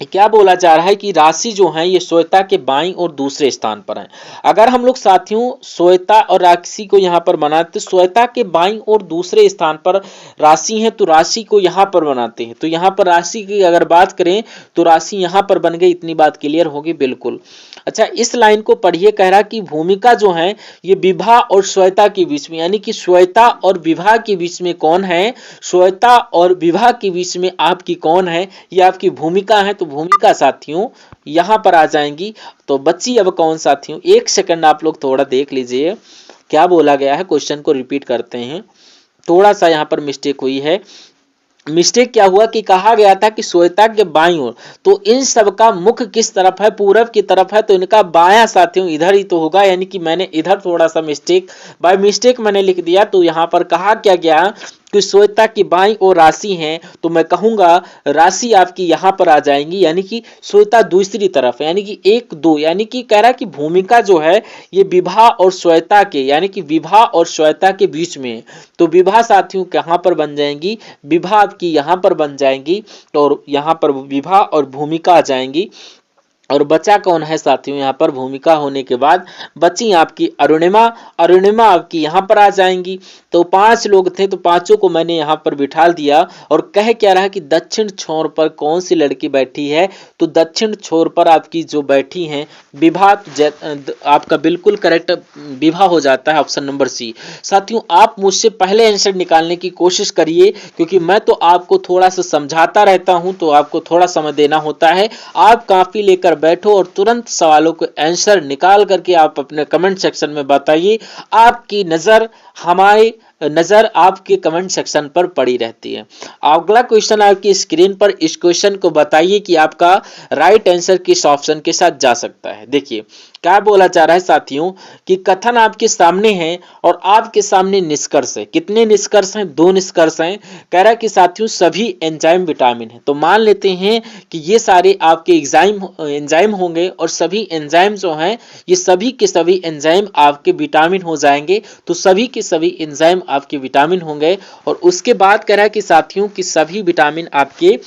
क्या बोला जा रहा है कि राशि जो है ये श्वेता के बाईं और दूसरे स्थान पर है। अगर हम लोग साथियों श्वेता और राशि को यहाँ पर बनाते, श्वेता के बाईं और दूसरे स्थान पर राशि है तो राशि को यहाँ पर बनाते हैं। तो यहाँ पर राशि की अगर बात करें तो राशि यहाँ पर बन गई, इतनी बात क्लियर होगी बिल्कुल। अच्छा इस लाइन को पढ़िए। कह रहा कि भूमिका जो है ये विभा और श्वेता के बीच में, यानी कि श्वेता और विभा के बीच में कौन है? श्वेता और विभा के बीच में आपकी कौन है? ये आपकी भूमिका है। तो भूमिका साथियों यहां पर आ जाएंगी। तो बच्ची अब कौन साथियों? एक सेकंड आप लोग थोड़ा देख लीजिए क्या बोला गया है। क्वेश्चन को रिपीट करते हैं, थोड़ा सा यहां पर मिस्टेक हुई है। मिस्टेक क्या हुआ कि कहा गया था कि श्वेता के बाईं ओर, तो इन सब का मुख किस तरफ है? पूरब की तरफ है। तो इनका बायां साथियों इधर ही तो होगा, यानी कि मैंने इधर थोड़ा सा मिस्टेक बाय मिस्टेक मैंने लिख दिया। तो यहाँ पर कहा क्या गया कि श्वेता की बाईं ओर राशि है, तो मैं कहूंगा राशि आपकी यहाँ पर आ जाएंगी, यानी कि श्वेता दूसरी तरफ है, यानी कि 1 2, यानी कि कह रहा कि भूमिका जो है ये विभा और श्वेता के, यानी कि विभा और श्वेता के बीच में है। तो विभा साथियों कहाँ पर बन जाएंगी? विभा आपकी यहाँ पर बन जाएंगी और यहाँ पर विभा और भूमिका आ जाएंगी। और बचा कौन है साथियों? यहाँ पर भूमिका होने के बाद बची आपकी अरुणिमा। अरुणिमा आपकी यहाँ पर आ जाएंगी। तो 5 लोग थे तो पांचों को मैंने यहाँ पर बिठा दिया। और कह क्या रहा कि दक्षिण छोर पर कौन सी लड़की बैठी है? तो दक्षिण छोर पर आपकी जो बैठी हैं विभा, आपका बिल्कुल करेक्ट विभा हो जाता है, ऑप्शन नंबर सी। साथियों आप मुझसे पहले आंसर निकालने की कोशिश करिए, क्योंकि मैं तो आपको थोड़ा सा समझाता रहता हूं, तो आपको थोड़ा समय देना होता है। आप काफी लेकर बैठो और तुरंत सवालों के आंसर निकाल करके आप अपने कमेंट सेक्शन में बताइए। आपकी नजर हमारे नजर आपके कमेंट सेक्शन पर पड़ी रहती है। अगला क्वेश्चन आपकी स्क्रीन पर, इस क्वेश्चन को बताइए कि आपका राइट आंसर किस ऑप्शन के साथ जा सकता है। देखिए क्या बोला जा रहा है साथियों कि कथन आपके सामने है और आपके सामने निष्कर्ष है। कितने निष्कर्ष हैं? 2 निष्कर्ष हैं। कह रहा है कि साथियों सभी एंजाइम विटामिन है। तो मान लेते हैं कि ये सारे आपके एंजाइम होंगे और सभी एंजाइम जो हैं ये सभी के सभी एंजाइम आपके विटामिन हो जाएंगे। तो सभी के सभी एंजाइम आपके विटामिन होंगे। और उसके बाद कह रहा है कि साथियों कि सभी विटामिन आपके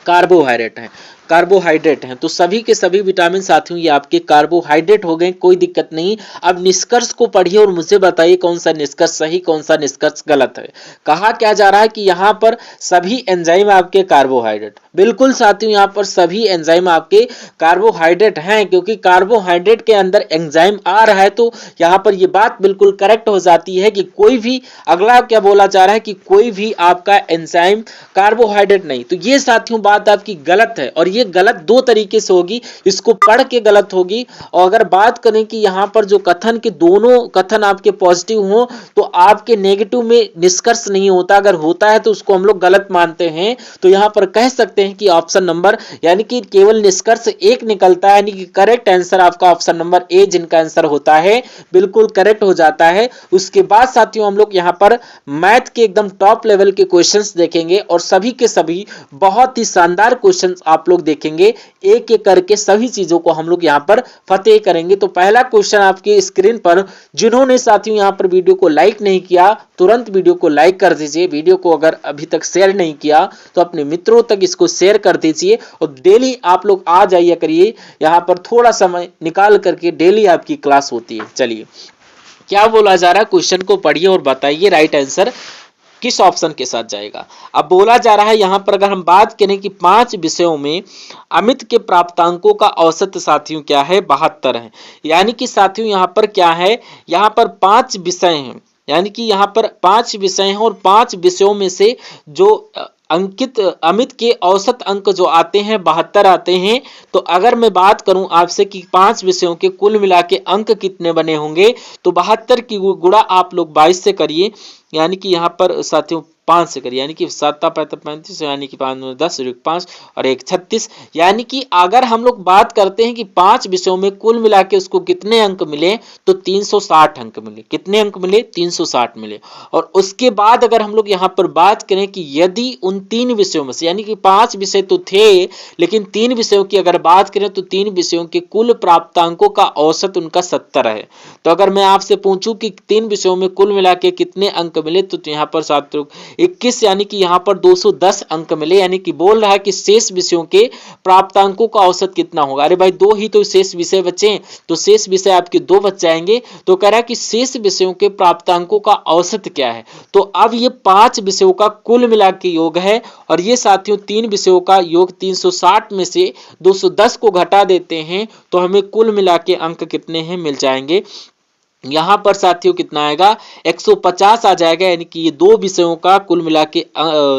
कार्बोहाइड्रेट हैं, कार्बोहाइड्रेट हैं। तो सभी के सभी विटामिन साथियों ये आपके कार्बोहाइड्रेट हो गए, कोई दिक्कत नहीं। अब निष्कर्ष को पढ़िए और मुझे बताइए कौन सा निष्कर्ष सही, कौन सा निष्कर्ष गलत है। कहा क्या जा रहा है कि यहाँ पर सभी एंजाइम आपके कार्बोहाइड्रेट, बिल्कुल साथियों यहाँ पर सभी एंजाइम आपके कार्बोहाइड्रेट हैं, क्योंकि कार्बोहाइड्रेट के अंदर एंजाइम आ रहा है। तो यहाँ पर ये बात बिल्कुल करेक्ट हो जाती है कि कोई भी, अगला क्या बोला जा रहा है कि कोई भी आपका एंजाइम कार्बोहाइड्रेट नहीं। तो ये साथियों बात आपकी गलत है, और ये गलत 2 तरीके से होगी, इसको पढ़ के गलत होगी। और अगर बात करें कि यहाँ पर जो कथन के दोनों कथन आपके पॉजिटिव हो तो आपके नेगेटिव में निष्कर्ष नहीं होता, अगर होता है तो उसको हम लोग गलत मानते हैं। तो यहाँ पर कह सकते हैं कि ऑप्शन नंबर, यानी कि केवल निष्कर्ष 1 निकलता है, यानी कि करेक्ट आंसर आपका ऑप्शन नंबर ए जिनका आंसर होता है बिल्कुल करेक्ट हो जाता है। उसके बाद साथियों हम लोग यहाँ पर मैथ के एकदम टॉप लेवल के क्वेश्चंस देखेंगे और सभी के सभी बहुत ही शानदार क्वेश्चंस आप लोग देखेंगे, एक एक करके सभी चीजों को हम लोग यहाँ पर फतेह करेंगे। तो पहला क्वेश्चन आपके स्क्रीन पर, जिन्होंने साथियों यहाँ पर वीडियो को लाइक नहीं किया तुरंत वीडियो को लाइक कर दीजिए। वीडियो को अगर अभी तक शेयर नहीं किया तो अपने मित्रों तक इसको शेयर कर दीजिए और डेली आप लोग आ जाइए करिए, यहाँ पर थोड़ा समय निकाल करके डेली आपकी क्लास होती है। चलिए क्या बोला जा रहा है, क्वेश्चन को पढ़िए और बताइए राइट आंसर किस ऑप्शन के साथ जाएगा। अब बोला जा रहा है यहाँ पर, अगर हम बात करें कि 5 विषयों में अमित के प्राप्तांकों का औसत साथियों क्या है, 72 है। यानी कि साथियों यहाँ पर क्या है, यहाँ पर 5 विषय हैं, यानी कि यहाँ पर 5 विषय हैं और 5 विषयों में से जो अंकित अमित के औसत अंक जो आते हैं 72 आते हैं। तो अगर मैं बात करूं आपसे कि 5 विषयों के कुल मिला के अंक कितने बने होंगे, तो 72 की गुणा आप लोग 22 से करिए, यानी कि यहाँ पर साथियों 5 से करिए, यानी कि 7 5 35, यानी कि 5 10 5 और 1 36। यानी कि अगर हम लोग बात करते हैं कि 5 विषयों में कुल मिला के उसको कितने अंक मिले, तो 360 अंक मिले। कितने अंक मिले, 360 मिले। और उसके बाद अगर हम लोग यहाँ पर बात करें कि यदि उन 3 विषयों में से, यानी कि 5 विषय तो थे लेकिन 3 विषयों की अगर बात करें तो 3 विषयों के कुल प्राप्तांकों का औसत उनका 70 है। तो अगर मैं आपसे पूछूं कि 3 विषयों में कुल मिला के कितने अंक मिले, तो यहाँ पर साथियों 21, यानी कि यहाँ पर 210 अंक मिले। यानी कि बोल रहा है कि शेष विषयों के प्राप्तांकों का औसत कितना होगा। अरे भाई 2 ही तो शेष विषय बचे, तो शेष विषय आपके 2 बच जाएंगे। तो कह रहा है कि शेष विषयों के प्राप्तांकों का औसत क्या है। तो अब ये 5 विषयों का कुल मिला के योग है और ये साथियों 3 विषयों का योग 360 में से 210 को घटा देते हैं तो हमें कुल मिला के अंक कितने हैं, मिल जाएंगे। यहाँ पर साथियों कितना आएगा, 150 आ जाएगा। यानी कि ये 2 विषयों का कुल मिला के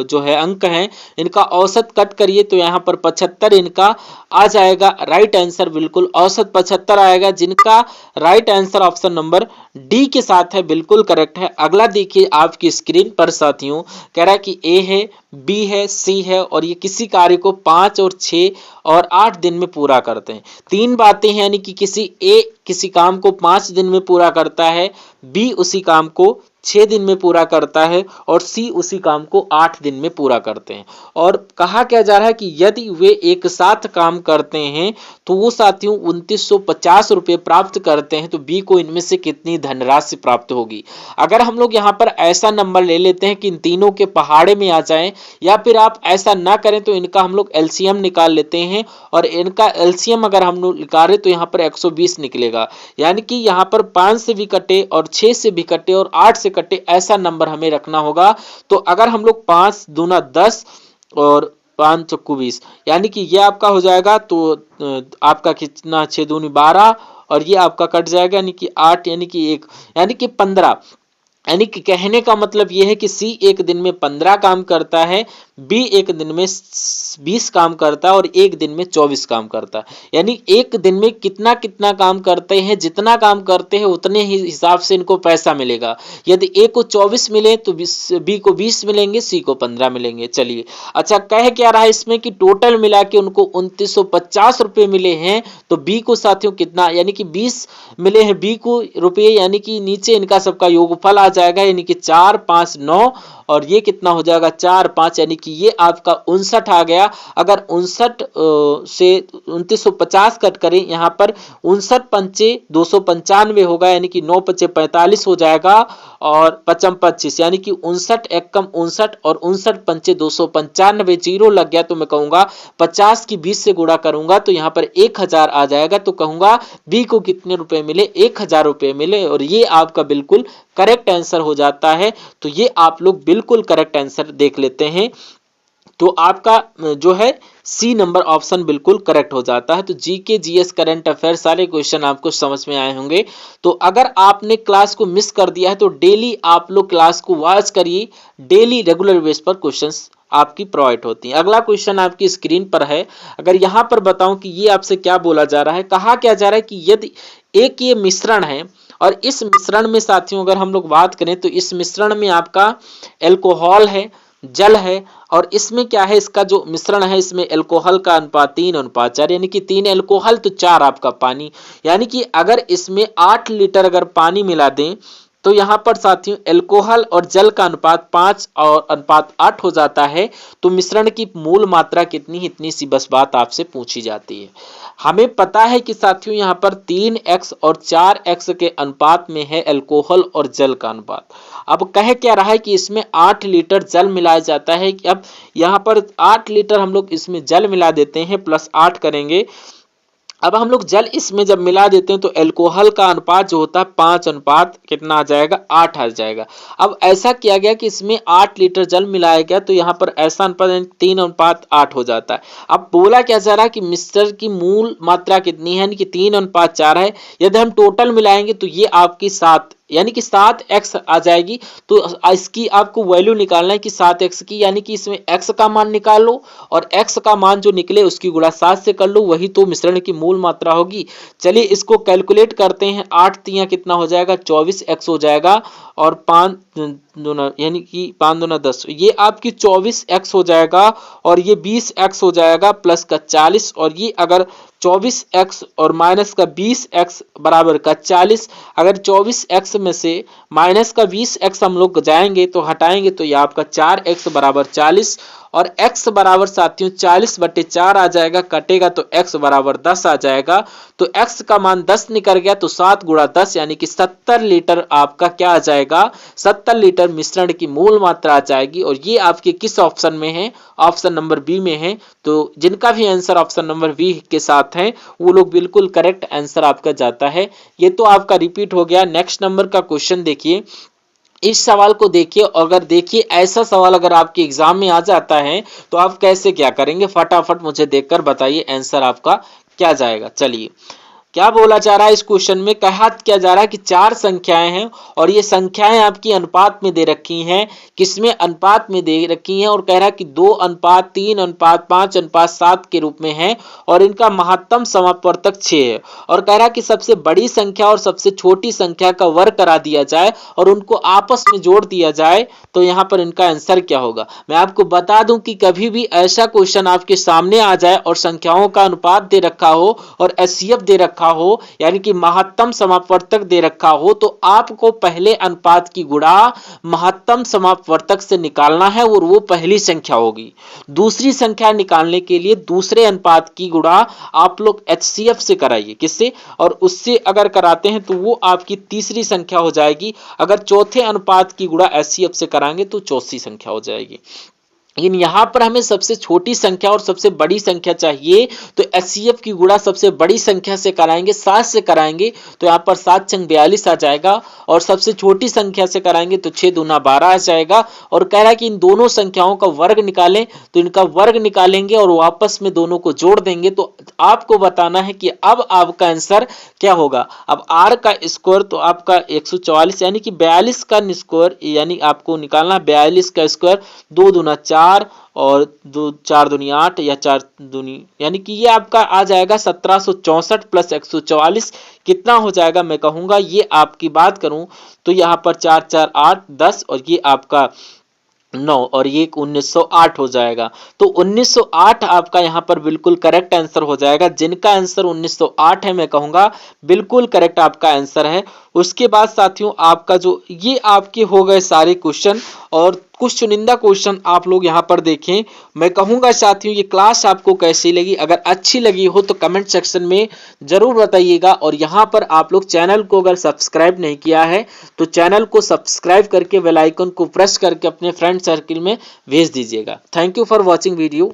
जो है अंक हैं, इनका औसत कट करिए तो यहाँ पर 75 इनका आ जाएगा। राइट आंसर बिल्कुल औसत 75 आएगा, जिनका right answer option number D के साथ है, बिल्कुल करेक्ट है। अगला देखिए आपकी स्क्रीन पर साथियों, कह रहा है कि ए है, बी है, सी है और ये किसी कार्य को 5 और 6 और 8 दिन में पूरा करते हैं। 3 बातें हैं, यानी कि किसी काम को 5 दिन में पूरा करता है, बी उसी काम को 6 दिन में पूरा करता है और सी उसी काम को 8 दिन में पूरा करते हैं। और कहा क्या जा रहा है कि यदि वे एक साथ काम करते हैं तो वो साथियों 2950 रुपये प्राप्त करते हैं, तो बी को इनमें से कितनी धनराशि प्राप्त होगी। अगर हम लोग यहाँ पर ऐसा नंबर ले लेते हैं कि इन तीनों के पहाड़े में आ जाएं, या फिर आप ऐसा ना करें तो इनका हम लोग एलसीएम निकाल लेते हैं और इनका एलसीएम अगर हम लोग निकालें तो यहाँ पर 120 निकलेगा। यानी कि यहाँ पर 5 से भी कटे और 6 से भी कटे और 8 से कटे, ऐसा नंबर हमें रखना होगा। तो अगर हम लोग 5 दूना 10 और 5 चौकू 20, यानी कि ये आपका हो जाएगा। तो आपका कितना, 6 दूनी 12 और ये आपका कट जाएगा, यानी कि 8, यानी कि 1, यानी कि 15। यानी कि कहने का मतलब यह है कि सी एक दिन में 15 काम करता है, बी एक दिन में 20 काम करता है और एक दिन में 24 काम करता है। यानी एक दिन में कितना कितना काम करते हैं, जितना काम करते हैं उतने ही हिसाब से इनको पैसा मिलेगा। यदि ए को 24 मिले तो बी को 20 मिलेंगे, सी को 15 मिलेंगे। चलिए अच्छा, कह क्या रहा है इसमें कि टोटल मिला के उनको 2950 रुपये मिले हैं। तो बी को साथियों कितना, यानी कि 20 मिले हैं बी को रुपये, यानी कि नीचे इनका सबका योगफल आ जाएगा, यानी कि 4 5 9 और ये कितना हो जाएगा 4 5, यानी कि ये आपका 59 आ गया। अगर 59 से 2950 कट करें, यहाँ पर 59 पंचे 295 होगा, यानी कि 9 पंचे 45 हो जाएगा और 55 25, यानी कि 59 एकम 59 और 59 पंचे 295, जीरो लग गया तो मैं कहूंगा 50 की 20 से गुणा करूंगा तो यहाँ पर 1000 आ जाएगा। तो कहूंगा बी को कितने रुपए मिले, 1000 रुपए मिले और ये आपका बिल्कुल करेक्ट आंसर हो जाता है। तो ये आप लोग बिल्कुल करेक्ट आंसर देख लेते हैं। तो आपका जो है सी नंबर ऑप्शन बिल्कुल करेक्ट हो जाता है। तो जीके जीएस करंट अफेयर सारे क्वेश्चन आपको समझ में आए होंगे। तो अगर आपने क्लास को मिस कर दिया है तो डेली आप लोग क्लास को वॉच करिए, डेली रेगुलर बेस पर क्वेश्चंस आपकी प्रोवाइड होती हैं। अगला क्वेश्चन आपकी स्क्रीन पर है। अगर यहाँ पर बताऊं कि ये आपसे क्या बोला जा रहा है, कहा क्या जा रहा है कि यदि एक ये मिश्रण है और इस मिश्रण में साथियों अगर हम लोग बात करें तो इस मिश्रण में आपका एल्कोहल है, जल है और इसमें क्या है, इसका जो मिश्रण है इसमें एल्कोहल का अनुपात 3 अनुपात 4, यानी कि 3 एल्कोहल तो 4 आपका पानी। यानी कि अगर इसमें 8 लीटर अगर पानी मिला दें तो यहाँ पर साथियों एल्कोहल और जल का अनुपात 5 और अनुपात 8 हो जाता है। तो मिश्रण की मूल मात्रा कितनी, इतनी सी बस बात आपसे पूछी जाती है। हमें पता है कि साथियों यहाँ पर 3x और 4x के अनुपात में है एल्कोहल और जल का अनुपात। अब कह क्या रहा है कि इसमें 8 लीटर जल मिलाया जाता है। कि अब यहाँ पर 8 लीटर हम लोग इसमें जल मिला देते हैं, प्लस 8 करेंगे। अब हम लोग जल इसमें जब मिला देते हैं तो एल्कोहल का अनुपात जो होता है 5 अनुपात कितना आ जाएगा, 8 आ जाएगा। अब ऐसा किया गया कि इसमें 8 लीटर जल मिलाया गया तो यहाँ पर ऐसा अनुपात 3 अनुपात 8 हो जाता है। अब बोला क्या जा रहा है कि मिश्रण की मूल मात्रा कितनी है, यानी कि 3 अनुपात 4 है। यदि हम टोटल मिलाएंगे तो ये आपकी 7 यानी कि 7x आ जाएगी। तो इसकी आपको वैल्यू निकालना है कि 7x की, यानी कि इसमें x का मान निकाल लो और x का मान जो निकले उसकी गुणा 7 से कर लो, वही तो मिश्रण की मूल मात्रा होगी। चलिए इसको कैलकुलेट करते हैं। 8 तिया कितना हो जाएगा, 24x हो जाएगा और 5 दूना यानी कि 5 दूना 10, ये आपकी 24x हो जाएगा और ये 20x हो जाएगा प्लस का 40, और ये अगर 24x और माइनस का 20x बराबर का 40, अगर 24x में से माइनस का 20x हम लोग जाएंगे तो हटाएंगे तो ये आपका 4x बराबर 40 और x बराबर साथियों 40/4 आ जाएगा, कटेगा तो x बराबर 10 आ जाएगा। तो x का मान 10 निकल गया तो 7 गुणा 10 यानी कि 70 लीटर आपका क्या आ जाएगा, 70 लीटर मिश्रण की मूल मात्रा आ जाएगी। और ये आपके किस ऑप्शन में है, ऑप्शन नंबर बी में है। तो जिनका भी आंसर ऑप्शन नंबर बी के साथ है वो लोग बिल्कुल करेक्ट आंसर आपका जाता है। ये तो आपका रिपीट हो गया। नेक्स्ट नंबर का क्वेश्चन देखिए, इस सवाल को देखिए। अगर देखिए ऐसा सवाल अगर आपके एग्जाम में आ जाता है तो आप कैसे क्या करेंगे, फटाफट मुझे देखकर बताइए आंसर आपका क्या जाएगा। चलिए क्या बोला जा रहा है इस क्वेश्चन में, कहा क्या जा रहा है कि 4 संख्याएं हैं और ये संख्याएं आपकी अनुपात में दे रखी हैं। किसमें, अनुपात में दे रखी हैं। और कह रहा है कि 2 अनुपात 3 अनुपात 5 अनुपात 7 के रूप में है और इनका महत्तम समापवर्तक 6 है। और कह रहा है कि सबसे बड़ी संख्या और सबसे छोटी संख्या का वर्ग करा दिया जाए और उनको आपस में जोड़ दिया जाए तो यहाँ पर इनका आंसर क्या होगा। मैं आपको बता दूं कि कभी भी ऐसा क्वेश्चन आपके सामने आ जाए और संख्याओं का अनुपात दे रखा हो और एचसीएफ दे रखा हो यानी कि महत्तम समापवर्तक दे रखा हो, तो आपको पहले अनुपात की गुणा महत्तम समापवर्तक से निकालना है और वो पहली संख्या होगी। दूसरी संख्या निकालने के लिए दूसरे अनुपात की गुणा आप लोग एचसीएफ से कराइए। किससे, और उससे अगर कराते हैं तो वो आपकी तीसरी संख्या हो जाएगी। अगर चौथे अनुपात की गुणा एचसीएफ से कराएंगे तो चौथी संख्या हो जाएगी। लेकिन यहाँ पर हमें सबसे छोटी संख्या और सबसे बड़ी संख्या चाहिए तो एचसीएफ की गुणा सबसे बड़ी संख्या से कराएंगे, 7 से कराएंगे तो यहाँ पर 7 छंग 42 आ जाएगा। और सबसे छोटी संख्या से कराएंगे तो 6 दूना 12 आ जाएगा। और कह रहा है कि इन दोनों संख्याओं का वर्ग निकालें, तो इनका वर्ग निकालेंगे और वापस में दोनों को जोड़ देंगे। तो आपको बताना है कि अब आपका आंसर क्या होगा। अब आर का स्क्वायर तो आपका 144 यानी कि 42 का स्क्वायर यानी आपको निकालना 42 का स्क्वायर, 2 दूना 4 और 4 दूनी 8 या 4 दूनी यानी कि ये आपका आ जाएगा 1764 प्लस 144 कितना हो जाएगा। मैं कहूंगा ये आपकी बात करूं तो यहाँ पर 4 4 8 10 और ये आपका 9 और ये 1908 हो जाएगा। तो 1908 आपका यहाँ पर बिल्कुल करेक्ट आंसर हो जाएगा। जिनका आंसर 1908 है मैं कहूंगा बिल्कुल करेक्ट आपका आंसर है। उसके बाद साथियों आपका जो ये आपके हो गए सारे क्वेश्चन और कुछ चुनिंदा क्वेश्चन आप लोग यहाँ पर देखें। मैं कहूंगा साथियों ये क्लास आपको कैसी लगी, अगर अच्छी लगी हो तो कमेंट सेक्शन में जरूर बताइएगा। और यहाँ पर आप लोग चैनल को अगर सब्सक्राइब नहीं किया है तो चैनल को सब्सक्राइब करके बेल आइकन को प्रेस करके अपने फ्रेंड सर्किल में भेज दीजिएगा। Thank you for watching video.